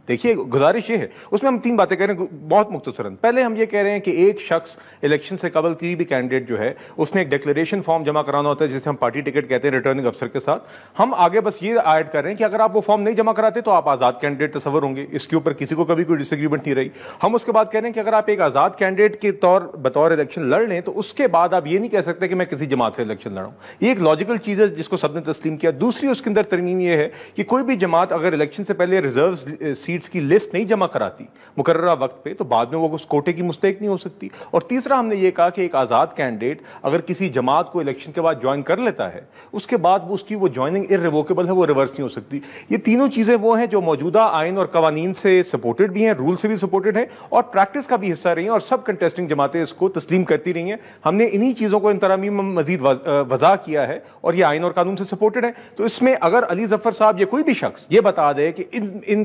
دیکھیے، گزارش یہ ہے، اس میں ہم 3 باتیں کہہ رہے ہیں بہت مختصراً. پہلے ہم یہ کہہ رہے ہیں کہ ایک شخص الیکشن سے قبل کوئی بھی کینڈیڈیٹ جو ہے، اس نے ایک ڈکلیریشن فارم جمع کرانا ہوتا ہے، جسے ہم پارٹی ٹکٹ کہتے ہیں، ریٹرننگ افسر کے ساتھ. ہم آگے بس یہ ایڈ کر رہے ہیں کہ اگر آپ وہ فارم نہیں جمع کراتے تو آپ آزاد کینڈیڈیٹ تصور ہوں گے. اس کے اوپر کسی کو کبھی کوئی ڈس ایگریمنٹ نہیں رہی. ہم اس کے بعد کہہ رہے ہیں کہ اگر آپ ایک آزاد کینڈیڈیٹ کے بطور الیکشن لڑ لیں تو اس کے بعد آپ یہ نہیں کہہ سکتے کہ میں کسی جماعت سے الیکشن لڑوں. یہ ایک لاجیکل چیز ہے جس کو سب نے تسلیم کیا. دوسری اس کے اندر ترمیم یہ ہے کہ کوئی بھی جماعت اگر الیکشن سے پہلے ریزرو سیٹس کی لسٹ نہیں جمع کراتی مقررہ وقت پہ، تو بعد میں وہ اس کوٹے کی مستحق نہیں ہو سکتی. اور تیسرا ہم نے یہ کہا کہ ایک آزاد کینڈیڈیٹ اگر کسی جماعت کو الیکشن کے بعد جوائن کر لیتا ہے، اس کے بعد وہ اس کی وہ جوائننگ ارریووکیبل ہے، وہ ریورس نہیں ہو سکتی. یہ تینوں چیزیں وہ ہیں جو موجودہ آئین اور قوانین سے سپورٹڈ بھی ہیں، رول سے بھی سپورٹڈ ہیں، اور پریکٹس کا بھی حصہ رہی ہیں، اور سب کنٹیسٹنگ جماعتیں اس کو تسلیم کرتی رہی ہیں. ہم نے انہی چیزوں کو ان ترامیم میں مزید وضع کیا ہے، اور یہ آئین اور قانون سے سپورٹڈ ہے. تو اس میں اگر علی ظفر صاحب یا کوئی بھی شخص یہ بتا دے کہ ان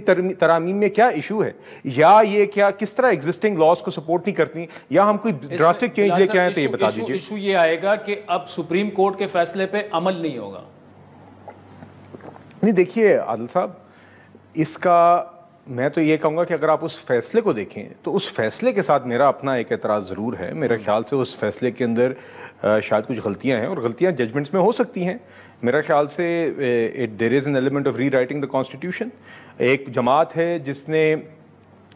ترامیم میں کیا ایشو ہے, یا یہ کیا کس طرح ایگزسٹنگ لاز کو سپورٹ نہیں کرتی, یا ہم کوئی ڈراسٹک چینج لے کے آئے تو یہ بتا دیجیے. ایشو یہ آئے گا کہ اب سپریم کورٹ کے فیصلے پہ عمل نہیں ہوگا. نہیں دیکھیے عادل صاحب, اس کا میں تو یہ کہوں گا کہ اگر آپ اس فیصلے کو دیکھیں تو اس فیصلے کے ساتھ میرا اپنا ایک اعتراض ضرور ہے. میرے خیال سے اس فیصلے کے اندر شاید کچھ غلطیاں ہیں, اور غلطیاں ججمنٹس میں ہو سکتی ہیں. میرا خیال سے there is an element of rewriting the constitution. ایک جماعت ہے جس نے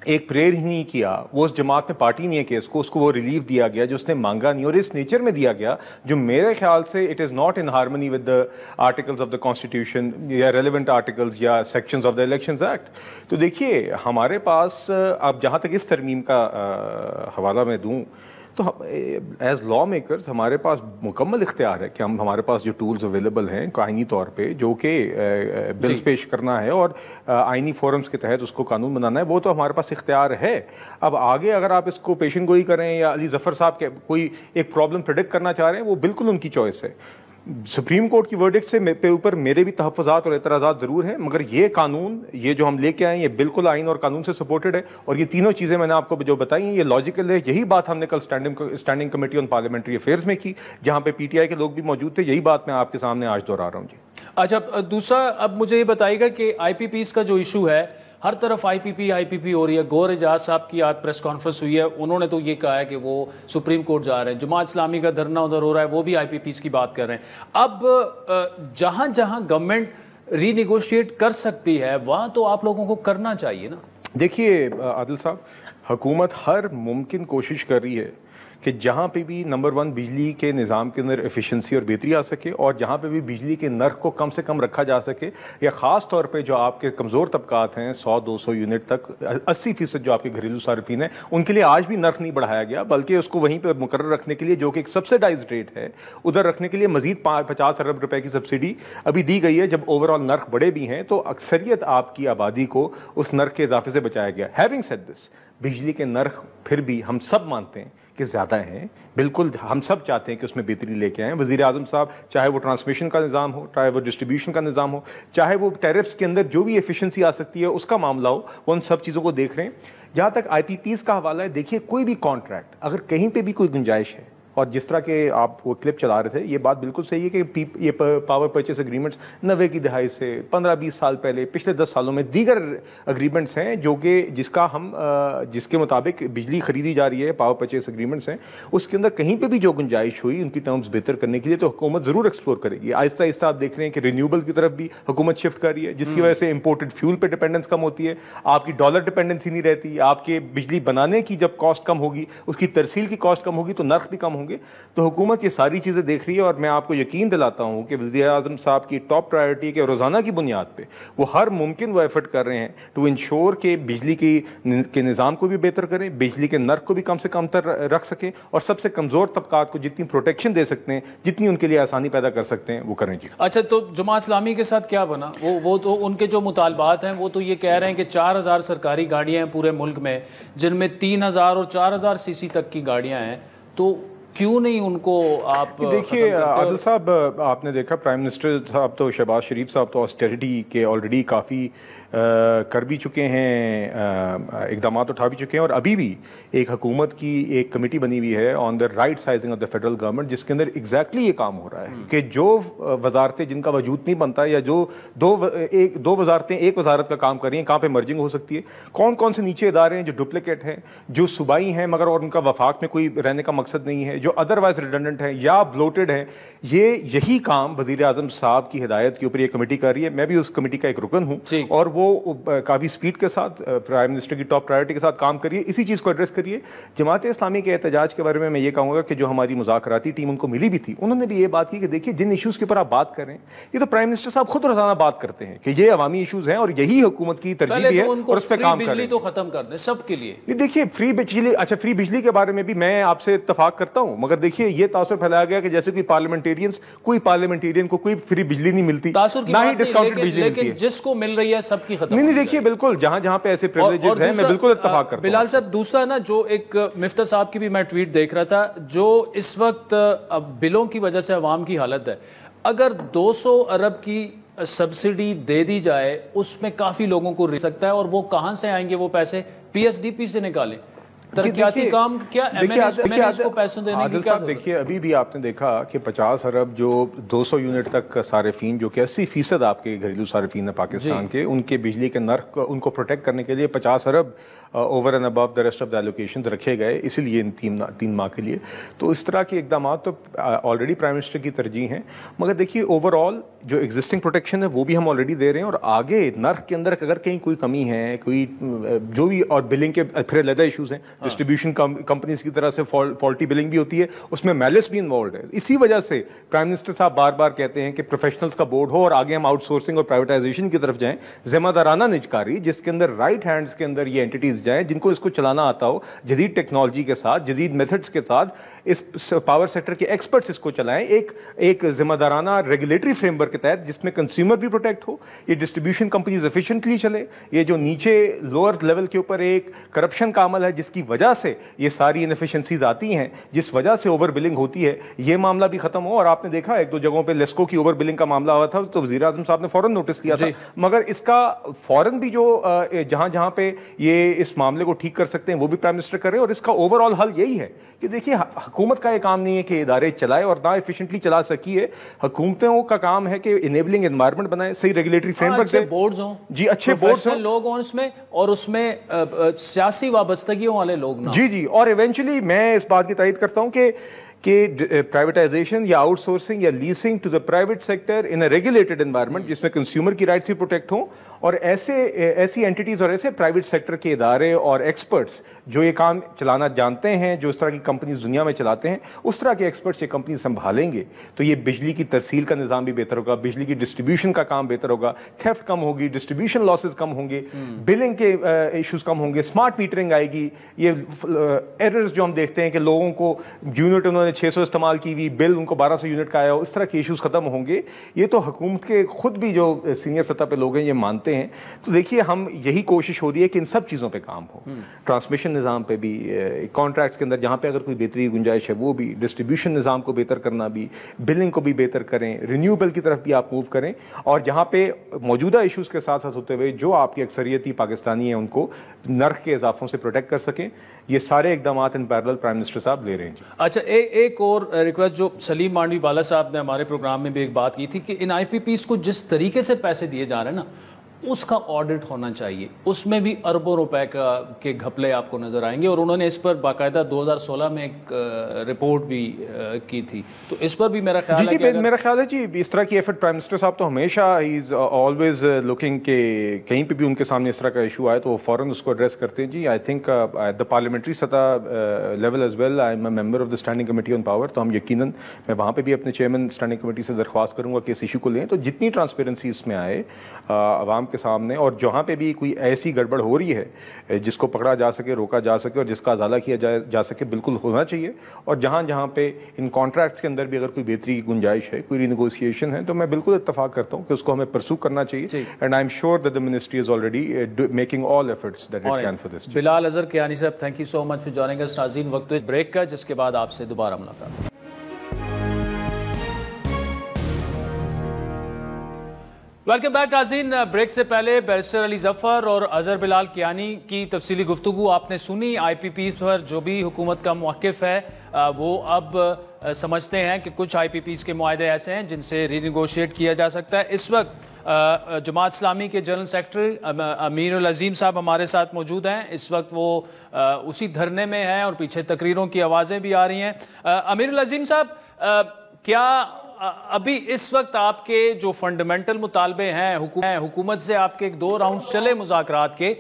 ایک پریئر ہی نہیں کیا, وہ اس جماعت میں پارٹی نہیں ہے کہ اس کو وہ ریلیف دیا گیا جو اس نے مانگا نہیں, اور اس نیچر میں دیا گیا جو میرے خیال سے it is not in harmony with the articles of the constitution یا ریلیونٹ آرٹیکلز یا sections of the elections act. تو دیکھیے ہمارے پاس اب جہاں تک اس ترمیم کا حوالہ میں دوں تو ایز لا میکرز ہمارے پاس مکمل اختیار ہے کہ ہم ہمارے پاس جو ٹولز اویلیبل ہیں قانونی طور پہ جو کہ بلز پیش کرنا ہے اور آئینی فورمز کے تحت اس کو قانون بنانا ہے, وہ تو ہمارے پاس اختیار ہے. اب آگے اگر آپ اس کو پیشن گوئی کریں یا علی ظفر صاحب کے کوئی ایک پرابلم پریڈکٹ کرنا چاہ رہے ہیں, وہ بالکل ان کی چوائس ہے. سپریم کورٹ کی ورڈکٹ سے پہ اوپر میرے بھی تحفظات اور اعتراضات ضرور ہیں, مگر یہ قانون یہ جو ہم لے کے آئے ہیں یہ بالکل آئین اور قانون سے سپورٹڈ ہے, اور یہ تینوں چیزیں میں نے آپ کو جو بتائی ہیں یہ لاجیکل ہے. یہی بات ہم نے کل اسٹینڈنگ کمیٹی آن پارلیمنٹری افیئرز میں کی, جہاں پہ پی ٹی آئی کے لوگ بھی موجود تھے. یہی بات میں آپ کے سامنے آج دہرا رہا ہوں. جی اچھا, دوسرا اب مجھے یہ بتائیے گا کہ آئی پی پیز کا جو ایشو ہے, ہر طرف آئی پی پی ہو رہی ہے. گور اعجاز صاحب کی آج پریس کانفرنس ہوئی ہے, انہوں نے تو یہ کہا ہے کہ وہ سپریم کورٹ جا رہے ہیں. جماعت اسلامی کا دھرنا ادھر ہو رہا ہے, وہ بھی آئی پی پیز کی بات کر رہے ہیں. اب جہاں جہاں گورنمنٹ ری نیگوشیٹ کر سکتی ہے وہاں تو آپ لوگوں کو کرنا چاہیے نا. دیکھیے عادل صاحب, حکومت ہر ممکن کوشش کر رہی ہے کہ جہاں پہ بھی نمبر 1 بجلی کے نظام کے اندر ایفیشنسی اور بہتری آ سکے, اور جہاں پہ بھی بجلی کے نرخ کو کم سے کم رکھا جا سکے, یا خاص طور پہ جو آپ کے کمزور طبقات ہیں 100-200 یونٹ تک 80% جو آپ کے گھریلو صارفین ہیں, ان کے لیے آج بھی نرخ نہیں بڑھایا گیا, بلکہ اس کو وہیں پہ مقرر رکھنے کے لیے جو کہ ایک سبسڈائزڈ ریٹ ہے ادھر رکھنے کے لیے مزید 50 ارب روپے کی سبسڈی ابھی دی گئی ہے. جب اوور آل نرخ بڑے بھی ہیں تو اکثریت آپ کی آبادی کو اس نرخ کے اضافے سے بچایا گیا. ہیونگ سیڈ دس, بجلی کے نرخ پھر بھی ہم سب مانتے ہیں کہ زیادہ ہیں, بالکل ہم سب چاہتے ہیں کہ اس میں بہتری لے کے آئیں. وزیر اعظم صاحب چاہے وہ ٹرانسمیشن کا نظام ہو, چاہے وہ ڈسٹریبیوشن کا نظام ہو, چاہے وہ ٹیرفس کے اندر جو بھی ایفیشنسی آ سکتی ہے اس کا معاملہ ہو, وہ ان سب چیزوں کو دیکھ رہے ہیں. جہاں تک آئی پی پیز کا حوالہ ہے, دیکھیے کوئی بھی کانٹریکٹ اگر کہیں پہ بھی کوئی گنجائش ہے, اور جس طرح کے آپ وہ کلپ چلا رہے تھے یہ بات بالکل صحیح ہے کہ یہ پاور پرچیز اگریمنٹس 90 کی دہائی سے 15-20 سال پہلے پچھلے 10 سالوں میں دیگر اگریمنٹس ہیں جو کہ جس کے مطابق بجلی خریدی جا رہی ہے, پاور پرچیز اگریمنٹس ہیں, اس کے اندر کہیں پہ بھی جو گنجائش ہوئی ان کی ٹرمز بہتر کرنے کے لیے تو حکومت ضرور ایکسپلور کرے گی. آہستہ آہستہ آپ دیکھ رہے ہیں کہ رینیوبل کی طرف بھی حکومت شفٹ کر رہی ہے, جس کی وجہ سے امپورٹڈ فیول پہ ڈپینڈنس کم ہوتی ہے, آپ کی ڈالر ڈپینڈنسی نہیں رہتی, آپ کے بجلی بنانے کی جب کاسٹ کم ہوگی, اس کی ترسیل کی کاسٹ کم ہوگی تو نرخ بھی کم ہوں گے. تو حکومت یہ ساری چیزیں دیکھ رہی ہے, اور میں آپ کو یقین دلاتا ہوں کہ وزیر اعظم صاحب کی ٹاپ پرائرٹی کے روزانہ کی بنیاد پہ وہ ہر ممکن وہ ایفرٹ کر رہے ہیں ٹو انشور کہ بجلی کے نظام کو بھی بہتر کریں, بجلی کے نرخ کو بھی کم سے کم تر رکھ سکیں, اور سب سے کمزور طبقات کو جتنی پروٹیکشن دے سکتے ہیں, جتنی ان کے لیے آسانی پیدا کر سکتے ہیں, وہ کریں. جی اچھا, تو جماعت اسلامی کے ساتھ کیا بنا؟ وہ تو ان کے جو مطالبات ہیں وہ تو یہ کہہ رہے ہیں کہ 4000 سرکاری گاڑیاں ہیں پورے ملک میں, جن میں 3000 اور 4000 سی سی تک کی گاڑیاں ہیں, تو کیوں نہیں ان کو آپ دیکھیے عادل صاحب, آپ نے دیکھا پرائم منسٹر صاحب تو شہباز شریف صاحب تو آسٹیریٹی کے آلریڈی کافی کر بھی چکے ہیں, اقدامات اٹھا بھی چکے ہیں, اور ابھی بھی ایک حکومت کی ایک کمیٹی بنی ہوئی ہے on the right sizing of the federal government, جس کے اندر ایگزیکٹلی یہ کام ہو رہا ہے کہ جو وزارتیں جن کا وجود نہیں بنتا, یا جو دو وزارتیں ایک وزارت کا کام کر رہی ہیں, کہاں پہ مرجنگ ہو سکتی ہے, کون کون سے نیچے ادارے ہیں جو ڈپلیکیٹ ہیں, جو صوبائی ہیں مگر اور ان کا وفاق میں کوئی رہنے کا مقصد نہیں ہے, جو ادروائز ریڈنڈنٹ ہیں یا بلوٹڈ ہیں. یہی کام وزیر اعظم صاحب کی ہدایت کے اوپر یہ کمیٹی کر رہی ہے. میں بھی اس کمیٹی کا ایک رکن ہوں, اور وہ کافی سپیڈ کے ساتھ پرائم منسٹر کی ٹاپ پرائرٹی کے ساتھ کام کریے, اسی چیز کو ایڈریس کریے. جماعت اسلامی کے احتجاج کے بارے میں یہ کہوں گا کہ جو ہماری مذاکراتی ٹیم ان کو ملی بھی تھی, انہوں نے بھی یہ بات کی کہ دیکھیے جن ایشوز کے اوپر آپ بات کر رہے ہیں یہ تو پرائم منسٹر صاحب خود روزانہ بات کرتے ہیں کہ یہ عوامی ایشوز ہیں اور یہی حکومت کی ترجیح بھی ہے, اور اس پہ کام کریں. بجلی تو ختم کر دیں سب کے لیے. دیکھیے فری بجلی, اچھا فری بجلی کے بارے میں بھی میں آپ سے اتفاق کرتا ہوں, مگر دیکھیے یہ تاثر پھیلایا گیا کہ جیسے کوئی پارلیمنٹرین کو کوئی فری بجلی نہیں ملتی, نہ ہی ڈسکاؤنٹڈ بجلی ملتی ہے. جس کو مل رہی ہے سب کی ختم. نہیں دیکھیے بالکل جہاں پہ ایسے پریولیجز ہیں میں بالکل اتفاق کرتا ہوں. بلال صاحب دوسرا نا, جو ایک مفتہ صاحب کی بھی میں ٹویٹ دیکھ رہا تھا, جو اس وقت بلوں کی وجہ سے عوام کی حالت ہے, اگر 200 ارب کی سبسڈی دے دی جائے اس میں کافی لوگوں کو رہ سکتا ہے، اور وہ کہاں سے آئیں گے وہ پیسے؟ پی ایس ڈی پی سے نکالیں. ترقیاتی کام کیا کو پیسوں دینے کی کیا؟ دیکھیے ابھی بھی آپ نے دیکھا کہ 50 ارب جو 200 یونٹ تک صارفین جو کہ 80% آپ کے گھریلو صارفین ہیں پاکستان کے، ان کے بجلی کے نرخ ان کو پروٹیکٹ کرنے کے لیے 50 ارب over and above the rest of the allocations رکھے گئے، اسی لیے ان 3 ماہ کے لیے. تو اس طرح کے اقدامات تو آلریڈی پرائم منسٹر کی ترجیح ہیں، مگر دیکھیے اوور آل جو ایگزسٹنگ پروٹیکشن ہے وہ بھی ہم آلریڈی دے رہے ہیں، اور آگے نرخ کے اندر اگر کہیں کوئی کمی ہے، کوئی جو بھی، اور بلنگ کے پھر علیحدہ ایشوز ہیں، ڈسٹریبیوشن کمپنیز کی طرح سے فالٹی بلنگ بھی ہوتی ہے، اس میں میلس بھی انوالوڈ ہے. اسی وجہ سے پرائم منسٹر صاحب بار بار کہتے ہیں کہ پروفیشنلز کا بورڈ ہو اور آگے ہم آؤٹ سورسنگ اور پرائیویٹائزیشن کی طرف جائیں، ذمہ دارانہ نجکاری جس کے اندر رائٹ ہینڈز کے اندر یہ اینٹیز جائیں جن کو اس کو چلانا آتا ہو، جدید ٹیکنالوجی کے ساتھ، جدید میتھڈز کے ساتھ، اس پاور سیکٹر کے ایکسپرٹس اس کو چلائیں ایک ذمہ دارانہ ریگولیٹری فریم ورک کے تحت، جس میں کنزیومر بھی پروٹیکٹ ہو، یہ ڈسٹریبیوشن کمپنیز ایفیشینٹلی چلے، یہ جو نیچے لوور لیول کے اوپر ایک کرپشن کا عمل ہے جس کی وجہ سے یہ ساری انفیشنسیز آتی ہیں، جس وجہ سے اوور بلنگ ہوتی ہے، یہ معاملہ بھی ختم ہو. اور آپ نے دیکھا 1-2 جگہوں پہ لیسکو کی اوور بلنگ کا معاملہ ہوا تھا تو وزیر اعظم صاحب نے فوراً نوٹس لیا تھا، مگر اس کا فوراً بھی جو جہاں پہ یہ اس معاملے کو ٹھیک کر سکتے ہیں وہ بھی پرائم منسٹر کر رہے ہیں. اور اس کا اوور آل حل یہی ہے کہ دیکھیے حکومت کا یہ کام نہیں ہے کہ ادارے چلائے اور نہ ایفیشینٹلی چلا سکی ہے، حکومتوں کا کام ہے کہ انیبلنگ انوائرمنٹ بنائے، صحیح ریگولیٹری فریم ورک دے، بورڈز ہوں، جی اچھے بورڈز ہوں، لوگ ہوں اس میں، اور اس میں سیاسی وابستگیوں والے لوگ نہ. جی اور ایونچولی میں اس بات کی تائید کرتا ہوں کہ پرائیویٹائزیشن یا آؤٹ سورسنگ یا leasing to the private sector in a regulated environment جس میں کنزیومر کی رائٹس بھی پروٹیکٹ ہوں، اور ایسی اینٹیز اور ایسے پرائیویٹ سیکٹر کے ادارے اور ایکسپرٹس جو یہ کام چلانا جانتے ہیں، جو اس طرح کی کمپنیز دنیا میں چلاتے ہیں، اس طرح کے ایکسپرٹس یہ کمپنی سنبھالیں گے تو یہ بجلی کی ترسیل کا نظام بھی بہتر ہوگا، بجلی کی ڈسٹریبیوشن کا کام بہتر ہوگا، تھیفٹ کم ہوگی، ڈسٹریبیوشن لاسز کم ہوں گے، بلنگ کے ایشوز کم ہوں گے، اسمارٹ میٹرنگ آئے گی. یہ ایررز جو ہم دیکھتے ہیں کہ لوگوں کو یونٹ انہوں نے 600 استعمال کی ہوئی، بل ان کو 1200 یونٹ کا آیا ہو، اس طرح کے ایشوز ختم ہوں گے. یہ تو حکومت کے خود بھی جو سینئر سطح پہ لوگ ہیں یہ مانتے ہیں. تو دیکھیے ہم یہی کوشش ہو رہی ہے کہ ان سب چیزوں پہ کام ہو، ٹرانسمیشن نظام پہ بھی، کانٹریکٹس کے اندر جہاں پہ اگر کوئی بہتری کی گنجائش ہے وہ بھی، ڈسٹریبیوشن نظام کو بہتر کرنا بھی، بلنگ کو بھی بہتر کریں، رینیوبل کی طرف بھی آپ موو کریں، اور جہاں پہ موجودہ ایشوز کے ساتھ ہوتے ہوئے جو آپ کی اکثریتی پاکستانی ہیں ان کو نرخ کے اضافوں سے پروٹیکٹ کر سکیں. یہ سارے اقدامات ان پیرلل پرائم منسٹر صاحب لے رہے ہیں. اچھا ایک اور ریکویسٹ جو سلیم مانڈوی والا صاحب نے ہمارے پروگرام میں بھی ایک بات کی تھی کہ ان آئی پی پیز کو جس طریقے سے پیسے دیے جا رہے ہیں نا اس کا آڈٹ ہونا چاہیے، اس میں بھی اربوں روپے کے گھپلے آپ کو نظر آئیں گے، اور انہوں نے اس پر باقاعدہ 2016 میں ایک رپورٹ بھی کی تھی، تو اس پر بھی میرا خیال ہے میرا خیال ہے جی اس طرح کی ایفرٹ پرائم منسٹر صاحب تو ہمیشہ ہی از آلویز لوکنگ کہ کہیں پہ بھی ان کے سامنے اس طرح کا ایشو آئے تو وہ فوراً اس کو ایڈریس کرتے ہیں. جی I think at the parliamentary سطح level as well I am a member of the standing committee on power, تو ہم یقیناً میں وہاں پہ بھی اپنے چیئرمین اسٹینڈنگ کمیٹی سے درخواست کروں گا کہ اس ایشو کو لیں، تو جتنی ٹرانسپیرنسی اس میں آئے عوام کے سامنے، اور جہاں پہ بھی کوئی ایسی گڑبڑ ہو رہی ہے جس کو پکڑا جا سکے، روکا جا سکے، اور جس کا ازالہ کیا جا سکے، بالکل ہونا چاہیے. اور جہاں پہ ان کانٹریکٹس کے اندر بھی اگر کوئی بہتری کی گنجائش ہے، کوئی رینیگوسیشن ہے، تو میں بالکل اتفاق کرتا ہوں کہ اس کو ہمیں پرسو کرنا چاہیے. And I am sure that the ministry is already making all efforts that it can for this. Bilal Azhar Kayani sahab, thank you so much for joining us. ناظرین وقت بریک کا، جس کے بعد آپ سے دوبارہ ملاقات. ویلکم بیک ناظرین. بریک سے پہلے بیرسٹر علی ظفر اور اظہر بلال کیانی کی تفصیلی گفتگو آپ نے سنی. آئی پی پیز پر جو بھی حکومت کا موقف ہے وہ اب سمجھتے ہیں کہ کچھ آئی پی پیز کے معاہدے ایسے ہیں جن سے ری نیگوشیٹ کیا جا سکتا ہے. اس وقت جماعت اسلامی کے جنرل سیکرٹری امیر العظیم صاحب ہمارے ساتھ موجود ہیں. اس وقت وہ اسی دھرنے میں ہیں اور پیچھے تقریروں کی آوازیں بھی آ رہی ہیں. امیر العظیم صاحب، کیا ابھی اس وقت آپ کے جو فنڈامنٹل مطالبے ہیں حکومت سے، آپ کے 2 راؤنڈ چلے مذاکرات کے،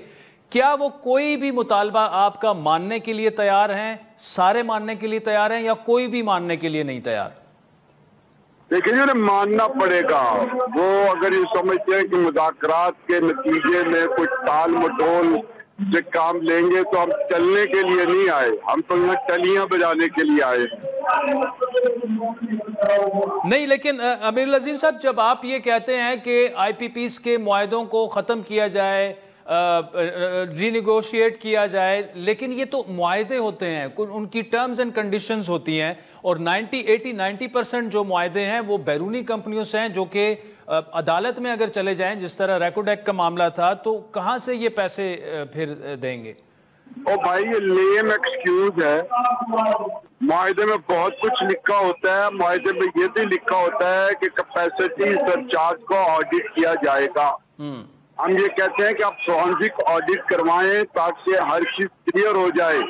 کیا وہ کوئی بھی مطالبہ آپ کا ماننے کے لیے تیار ہیں، سارے ماننے کے لیے تیار ہیں، یا کوئی بھی ماننے کے لیے نہیں تیار؟ دیکھیے انہیں ماننا پڑے گا. وہ اگر یہ سمجھتے ہیں کہ مذاکرات کے نتیجے میں کچھ ٹال مٹول سے کام لیں گے تو ہم چلنے کے لیے نہیں آئے، ہم تو یہاں ٹلیاں بجانے کے لیے آئے. نہیں، لیکن امیر العظیم صاحب، جب آپ یہ کہتے ہیں کہ آئی پی پیز کے معاہدوں کو ختم کیا جائے، ری نیگوشیٹ کیا جائے، لیکن یہ تو معاہدے ہوتے ہیں، ان کی ٹرمز اینڈ کنڈیشنز ہوتی ہیں، اور 90% جو معاہدے ہیں وہ بیرونی کمپنیوں سے ہیں جو کہ عدالت میں اگر چلے جائیں جس طرح ریکارڈ ایکٹ کا معاملہ تھا تو کہاں سے یہ پیسے پھر دیں گے؟ او بھائی یہ لیم ایکسکیوز ہے. معاہدے میں بہت کچھ لکھا ہوتا ہے. معاہدے میں یہ بھی لکھا ہوتا ہے کہ کیپیسٹی سرچارج کو آڈٹ کیا جائے گا. ہم یہ کہتے ہیں کہ آپ فورینسک آڈٹ کروائیں تاکہ ہر چیز کلیئر ہو جائے.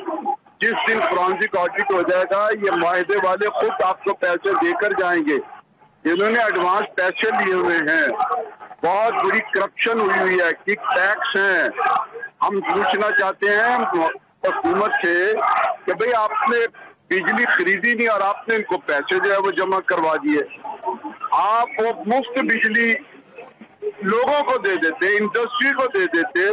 جس دن فورینسک آڈٹ ہو جائے گا یہ معاہدے والے خود آپ کو پیسے دے کر جائیں گے. انہوں نے ایڈوانس پیسے لیے ہوئے ہیں. بہت بڑی کرپشن ہوئی ہے. کک ٹیکس ہیں. ہم پوچھنا چاہتے ہیں حکومت سے کہ بھئی آپ نے بجلی خریدی نہیں اور آپ نے ان کو پیسے جو ہے وہ جمع کروا دیے. آپ وہ مفت بجلی لوگوں کو دے دیتے, انڈسٹری کو دے دیتے.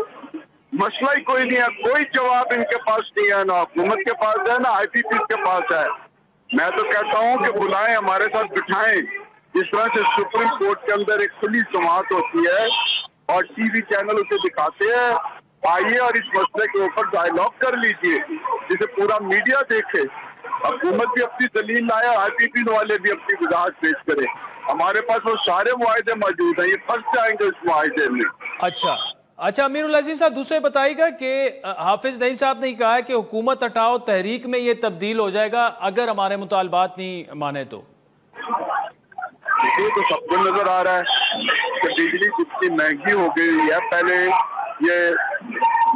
مسئلہ ہی کوئی نہیں ہے. کوئی جواب ان کے پاس نہیں ہے, نہ حکومت کے پاس ہے نہ آئی پی پی کے پاس ہے. میں تو کہتا ہوں کہ بلائیں, ہمارے ساتھ بٹھائیں. اس طرح سے سپریم کورٹ کے اندر ایک کھلی سماعت ہوتی ہے اور ٹی وی چینل اسے دکھاتے ہیں. آئیے اور اس مسئلے کے اوپر ڈائیلاگ کر لیجئے جسے پورا میڈیا دیکھے. حکومت بھی اپنی دلیل لائے, آئی پی پی والے بھی اپنی وضاحت پیش کرے. ہمارے پاس وہ سارے معاہدے موجود ہیں. یہ پھنس جائیں گے اس معاہدے میں. اچھا امیر العزیز صاحب, دوسرے بتائیے گا کہ حافظ نعیم صاحب نے کہا ہے کہ حکومت ہٹاؤ تحریک میں یہ تبدیل ہو جائے گا اگر ہمارے مطالبات نہیں مانے تو. یہ تو سب کو نظر آ رہا ہے کہ بجلی جتنی مہنگی ہو گئی ہے. پہلے یہ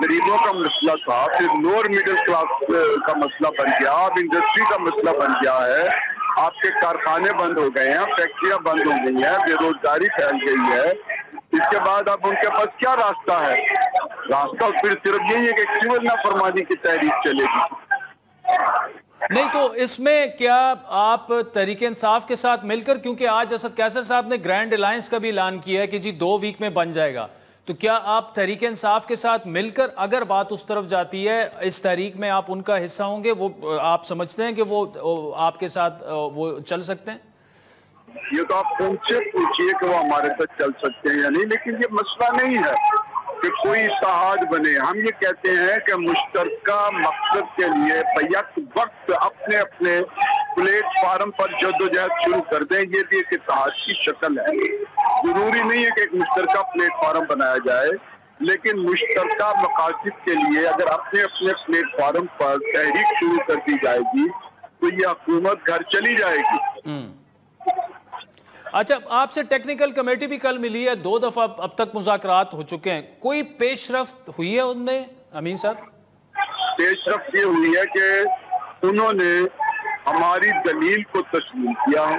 غریبوں کا مسئلہ تھا, پھر لوور مڈل کلاس کا مسئلہ بن گیا, اب انڈسٹری کا مسئلہ بن گیا ہے. آپ کے کارخانے بند ہو گئے ہیں, فیکٹریاں بند ہو گئی ہیں, بے روزگاری پھیل گئی ہے. اس کے بعد اب ان کے پاس کیا راستہ ہے؟ راستہ پھر صرف یہی ہے کہ سول نافرمانی کی تحریک چلے گی. نہیں تو اس میں کیا آپ تحریک انصاف کے ساتھ مل کر, کیونکہ آج اسد قیصر صاحب نے گرینڈ الائنس کا بھی اعلان کیا ہے کہ جی 2 ویک میں بن جائے گا, تو کیا آپ تحریک انصاف کے ساتھ مل کر اگر بات اس طرف جاتی ہے اس تحریک میں آپ ان کا حصہ ہوں گے؟ وہ آپ سمجھتے ہیں کہ وہ آپ کے ساتھ وہ چل سکتے ہیں؟ یہ تو آپ ان سے پوچھئے کہ وہ ہمارے ساتھ چل سکتے ہیں یا نہیں, لیکن یہ مسئلہ نہیں ہے کہ کوئی اتحاد بنے. ہم یہ کہتے ہیں کہ مشترکہ مقصد کے لیے بیک وقت اپنے اپنے پلیٹ فارم پر جدوجہد شروع کر دیں. یہ بھی ایک اتحاد کی شکل ہے. ضروری نہیں ہے کہ ایک مشترکہ پلیٹ فارم بنایا جائے, لیکن مشترکہ مقاصد کے لیے اگر اپنے اپنے پلیٹ فارم پر تحریک شروع کر دی جائے گی تو یہ حکومت گھر چلی جائے گی. اچھا, آپ سے ٹیکنیکل کمیٹی بھی کل ملی ہے, 2 دفعہ اب تک مذاکرات ہو چکے ہیں. کوئی پیش رفت ہوئی ہے ان میں امین صاحب؟ پیش رفت یہ ہوئی ہے کہ انہوں نے ہماری دلیل کو تسلیم کیا ہے,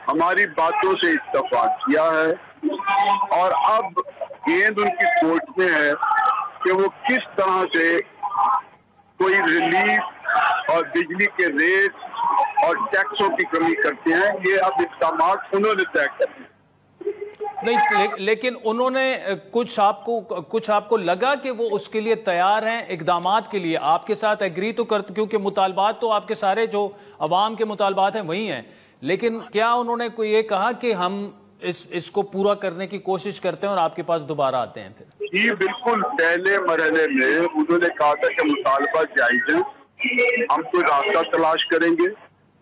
ہماری باتوں سے اتفاق کیا ہے, اور اب گیند ان کی کورٹ میں ہے کہ وہ کس طرح سے کوئی ریلیف اور بجلی کے ریٹ اور ٹیکسوں کی کمی کرتے ہیں. یہ اب اقدامات انہوں نے طے کرنے. نہیں, لیکن انہوں نے کچھ آپ کو لگا کہ وہ اس کے لیے تیار ہیں اقدامات کے لیے, آپ کے ساتھ ایگری تو کرتے, کیونکہ مطالبات تو آپ کے سارے جو عوام کے مطالبات ہیں وہی ہیں, لیکن کیا انہوں نے کوئی یہ کہا کہ ہم اس کو پورا کرنے کی کوشش کرتے ہیں اور آپ کے پاس دوبارہ آتے ہیں پھر؟ جی بالکل. پہلے مرحلے میں انہوں نے کہا تھا کہ مطالبات جائز ہیں, ہم کوئی راستہ تلاش کریں گے,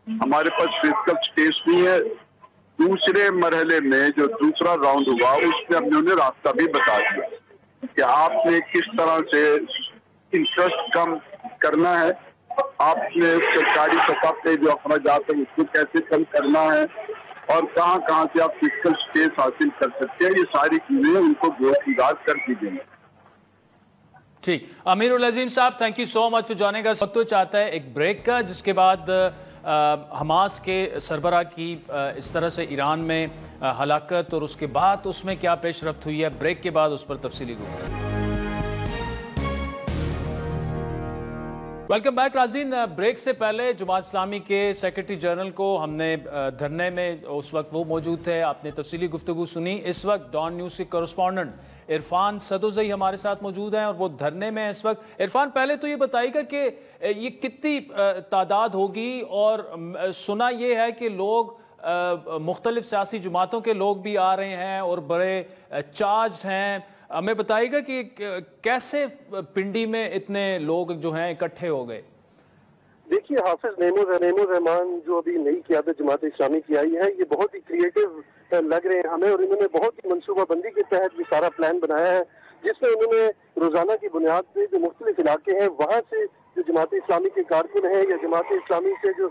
ہمارے پاس فزیکل اسپیس نہیں ہے. دوسرے مرحلے میں جو دوسرا راؤنڈ ہوا اس میں ہم نے انہیں راستہ بھی بتا دیا کہ آپ نے کس طرح سے انٹرسٹ کم کرنا ہے, آپ نے سرکاری سطح پہ جو اخراجات ہیں اس کو کیسے کم کرنا ہے, اور کہاں کہاں سے آپ فزیکل اسپیس حاصل کر سکتے ہیں. یہ ساری چیزیں ان کو گوشت کر دی گئی. ٹھیک, Ameer ul Azeem sahab thank you so much for joining us. وقت چاہتا ہے ایک بریک کا, جس کے بعد حماس کے سربراہ کی اس طرح سے ایران میں ہلاکت اور اس کے بعد اس میں کیا پیش رفت ہوئی ہے, بریک کے بعد اس پر تفصیلی گفتگو. ویلکم بیک ناظرین. بریک سے پہلے جماعت اسلامی کے سیکرٹری جنرل کو ہم نے دھرنے میں اس وقت وہ موجود تھے, آپ نے تفصیلی گفتگو سنی. اس وقت ڈان نیوز کے کورسپونڈنٹ عرفان سدوزئی ہمارے ساتھ موجود ہیں اور وہ دھرنے میں اس وقت. عرفان, پہلے تو یہ بتائیے گا کہ یہ کتنی تعداد ہوگی, اور سنا یہ ہے کہ لوگ مختلف سیاسی جماعتوں کے لوگ بھی آ رہے ہیں اور بڑے چارج ہیں. ہمیں بتائیے گا کہ کیسے پنڈی میں اتنے لوگ جو ہیں اکٹھے ہو گئے؟ دیکھیے, حافظ نعیم الرحمان جو ابھی نئی قیادت جماعت اسلامی کی آئی ہے, یہ بہت ہی کریٹو لگ رہے ہیں ہمیں، اور انہوں نے بہت ہی منصوبہ بندی کے تحت یہ سارا پلان بنایا ہے، جس میں انہوں نے روزانہ کی بنیاد پہ جو مختلف علاقے ہیں وہاں سے جو جماعت اسلامی کے کارکن ہیں یا جماعت اسلامی سے جو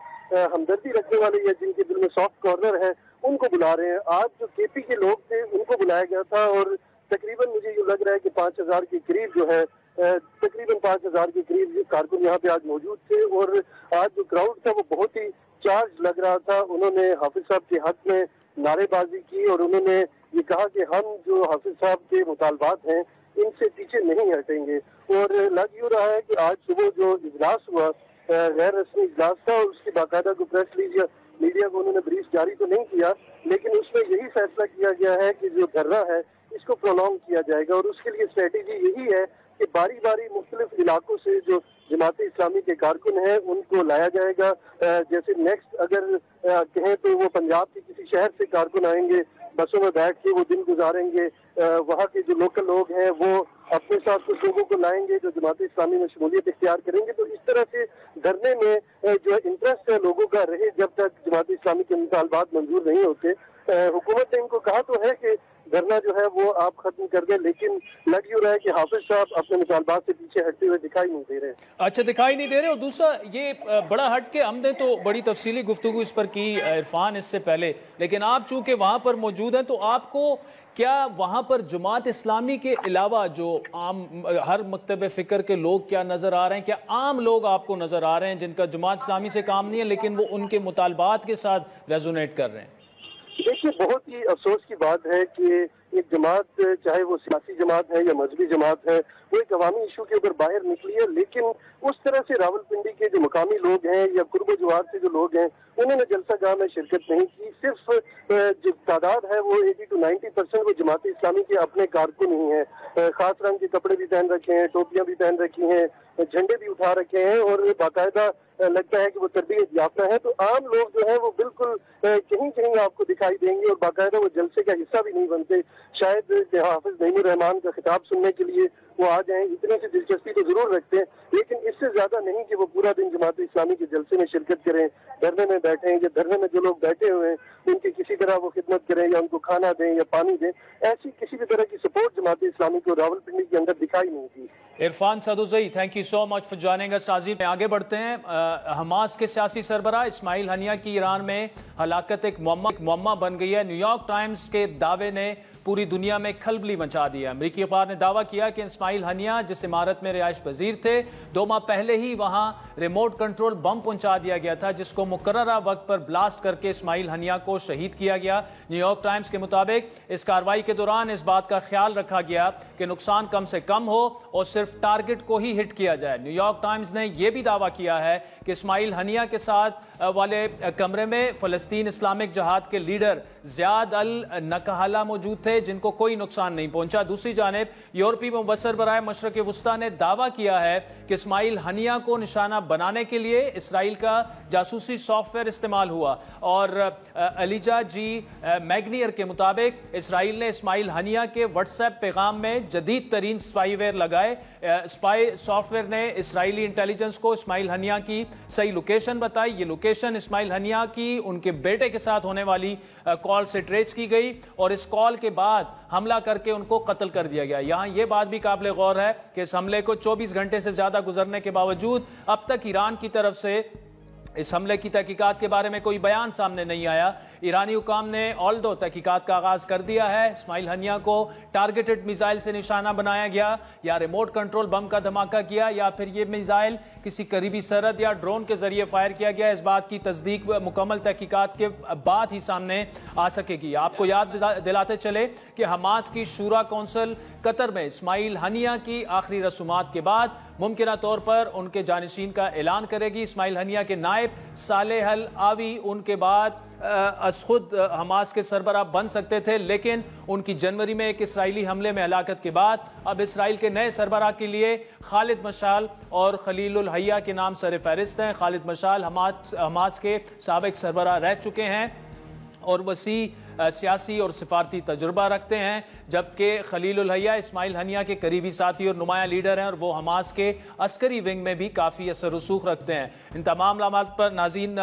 ہمدردی رکھنے والے یا جن کے دل میں سافٹ کارنر ہے ان کو بلا رہے ہیں۔ آج جو کے پی کے لوگ تھے ان کو بلایا گیا تھا، اور تقریباً مجھے یہ لگ رہا ہے کہ 5000 کے قریب جو ہے تقریباً 5000 کے قریب کارکن یہاں پہ آج موجود تھے، اور آج جو کراؤڈ تھا وہ بہت ہی چارج لگ رہا تھا۔ انہوں نے حافظ صاحب کے حق میں نعرے بازی کی، اور انہوں نے یہ کہا کہ ہم جو حافظ صاحب کے مطالبات ہیں ان سے پیچھے نہیں ہٹیں گے۔ اور لگ یوں رہا ہے کہ آج صبح جو اجلاس ہوا غیر رسمی اجلاس تھا، اور اس کی باقاعدہ کو پریس میڈیا کو انہوں نے بریف جاری تو نہیں کیا، لیکن اس میں یہی فیصلہ کیا گیا ہے کہ جو دھرنا ہے اس کو پرولونگ کیا جائے گا، اور اس کے لیے اسٹریٹجی یہی ہے کہ باری باری مختلف علاقوں سے جو جماعت اسلامی کے کارکن ہیں ان کو لایا جائے گا۔ جیسے نیکسٹ اگر کہیں تو وہ پنجاب کے کسی شہر سے کارکن آئیں گے، بسوں میں بیٹھ کے وہ دن گزاریں گے، وہاں کے جو لوکل لوگ ہیں وہ اپنے ساتھ کچھ لوگوں کو لائیں گے جو جماعت اسلامی میں شمولیت اختیار کریں گے۔ تو اس طرح سے دھرنے میں جو انٹرسٹ ہے لوگوں کا رہے جب تک جماعت اسلامی کے مطالبات منظور نہیں ہوتے۔ حکومت نے ان کو کہا تو ہے کہ دھرنا جو ہے وہ آپ ختم کر دیں، لیکن لگ یوں رہا ہے کہ حافظ صاحب اپنے مطالبات سے پیچھے ہٹتے ہوئے دکھائی نہیں دے رہے۔ اچھا، دکھائی نہیں دے رہے۔ اور دوسرا یہ بڑا ہٹ کے ہم نے تو بڑی تفصیلی گفتگو اس پر کی عرفان اس سے پہلے، لیکن آپ چونکہ وہاں پر موجود ہیں تو آپ کو کیا وہاں پر جماعت اسلامی کے علاوہ جو عام ہر مکتب فکر کے لوگ کیا نظر آ رہے ہیں؟ کیا عام لوگ آپ کو نظر آ رہے ہیں جن کا جماعت اسلامی سے کام نہیں ہے لیکن وہ ان کے مطالبات کے ساتھ ریزونیٹ کر رہے ہیں؟ دیکھیے، بہت ہی افسوس کی بات ہے کہ ایک جماعت چاہے وہ سیاسی جماعت ہے یا مذہبی جماعت ہے وہ ایک عوامی ایشو کے اوپر باہر نکلی ہے، لیکن اس طرح سے راولپنڈی کے جو مقامی لوگ ہیں یا قرب و جوار سے جو لوگ ہیں انہوں نے جلسہ گاہ میں شرکت نہیں کی۔ صرف جو تعداد ہے وہ 80 to 90% وہ جماعت اسلامی کے اپنے کارکن ہی ہیں، خاص رنگ کے کپڑے بھی پہن رکھے ہیں، ٹوپیاں بھی پہن رکھی ہیں، جھنڈے بھی اٹھا رکھے ہیں، اور باقاعدہ لگتا ہے کہ وہ تربیت یافتہ ہے۔ تو عام لوگ جو ہیں وہ بالکل کہیں کہیں آپ کو دکھائی دیں گے، اور باقاعدہ وہ جلسے کا حصہ بھی نہیں بنتے۔ شاید حافظ نعیم الرحمان کا خطاب سننے کے لیے وہ آ جائیں، اتنے سے دلچسپی تو ضرور رکھتے ہیں، لیکن اس سے زیادہ نہیں کہ وہ پورا دن جماعت اسلامی کے جلسے میں شرکت کریں، دھرنے میں بیٹھیں، یا دھرنے میں جو لوگ بیٹھے ہوئے ہیں ان کی کسی طرح وہ خدمت کریں یا ان کو کھانا دیں یا پانی دیں۔ ایسی کسی بھی طرح کی سپورٹ جماعت اسلامی کو راولپنڈی کے اندر دکھائی نہیں دی۔ Irfan Sadozai, thank you so much for joining us. سازی میں آگے بڑھتے ہیں۔ حماس کے سیاسی سربراہ اسماعیل ہنیہ کی ایران میں ہلاکت ایک معمہ بن گئی ہے۔ نیو یارک ٹائمز کے دعوے نے پوری دنیا میں کھلبلی مچا دیا۔ امریکی اخبار نے دعویٰ کیا کہ اسماعیل ہنیہ جس عمارت میں رہائش پذیر تھے 2 ماہ پہلے ہی وہاں ریموٹ کنٹرول بم پہنچا دیا گیا تھا، جس کو مقررہ وقت پر بلاسٹ کر کے اسماعیل ہنیہ کو شہید کیا گیا۔ نیو یارک ٹائمز کے مطابق اس کارروائی کے دوران اس بات کا خیال رکھا گیا کہ نقصان کم سے کم ہو اور صرف ٹارگٹ کو ہی ہٹ کیا جائے۔ نیو یارک ٹائمز نے یہ بھی دعویٰ کیا ہے کہ اسماعیل ہنیہ کے ساتھ والے کمرے میں فلسطین اسلامک جہاد کے لیڈر زیاد النکہلا موجود تھے جن کو کوئی نقصان نہیں پہنچا۔ دوسری جانب یورپی مبصر برائے مشرق وسطیٰ نے دعویٰ کیا ہے کہ اسماعیل ہنیہ کو نشانہ بنانے کے لیے اسرائیل کا جاسوسی سافٹ ویئر استعمال ہوا، اور الیجا جی میگنیئر کے مطابق اسرائیل نے اسماعیل ہنیہ کے واٹس ایپ پیغام میں جدید ترین سپائی ویئر لگائے۔ سپائی سافٹ ویئر نے اسرائیلی انٹیلیجنس کو اسماعیل ہنیہ کی صحیح لوکیشن بتائی۔ یہ لوکیشن اسماعیل ہنیہ کی ان کے بیٹے کے ساتھ ہونے والی کال سے ٹریس کی گئی، اور اس کال کے بعد حملہ کر کے ان کو قتل کر دیا گیا۔ یہاں یہ بات بھی قابل غور ہے کہ اس حملے کو 24 گھنٹے سے زیادہ گزرنے کے باوجود اب تک ایران کی طرف سے اس حملے کی تحقیقات کے بارے میں کوئی بیان سامنے نہیں آیا۔ ایرانی حکام نے آلدو تحقیقات کا آغاز کر دیا ہے۔ اسماعیل ہنیہ کو ٹارگیٹڈ میزائل سے نشانہ بنایا گیا، یا ریموٹ کنٹرول بم کا دھماکہ کیا، یا پھر یہ میزائل کسی قریبی سرحد یا ڈرون کے ذریعے فائر کیا گیا۔ اس بات کی تصدیق مکمل تحقیقات کے بعد ہی سامنے آ سکے گی۔ آپ کو یاد دلاتے چلے کہ حماس کی شورا کونسل قطر میں اسماعیل ہنیہ کی آخری رسومات کے بعد ممکنہ طور پر ان کے جانشین کا اعلان کرے گی۔ اسماعیل ہنیہ کے نائب صالح العاوی ان کے بعد از خود حماس کے سربراہ بن سکتے تھے، لیکن ان کی جنوری میں ایک اسرائیلی حملے میں ہلاکت کے بعد اب اسرائیل کے نئے سربراہ کے لیے خالد مشعل اور خلیل الحیہ کے نام سر فہرست ہیں۔ خالد مشعل حماس کے سابق سربراہ رہ چکے ہیں اور وسیع سیاسی اور سفارتی تجربہ رکھتے ہیں، جبکہ خلیل الحیہ اسماعیل ہنیہ کے قریبی ساتھی اور نمایاں لیڈر ہیں اور وہ حماس کے عسکری ونگ میں بھی کافی اثر رسوخ رکھتے ہیں۔ ان تمام علامات پر ناظرین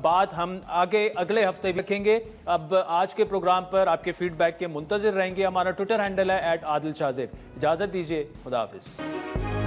بات ہم اگلے ہفتے بھی رکھیں گے۔ اب آج کے پروگرام پر آپ کے فیڈ بیک کے منتظر رہیں گے۔ ہمارا ٹویٹر ہینڈل ہے @عادل شاہ زیب۔ اجازت دیجیے، خدا حافظ۔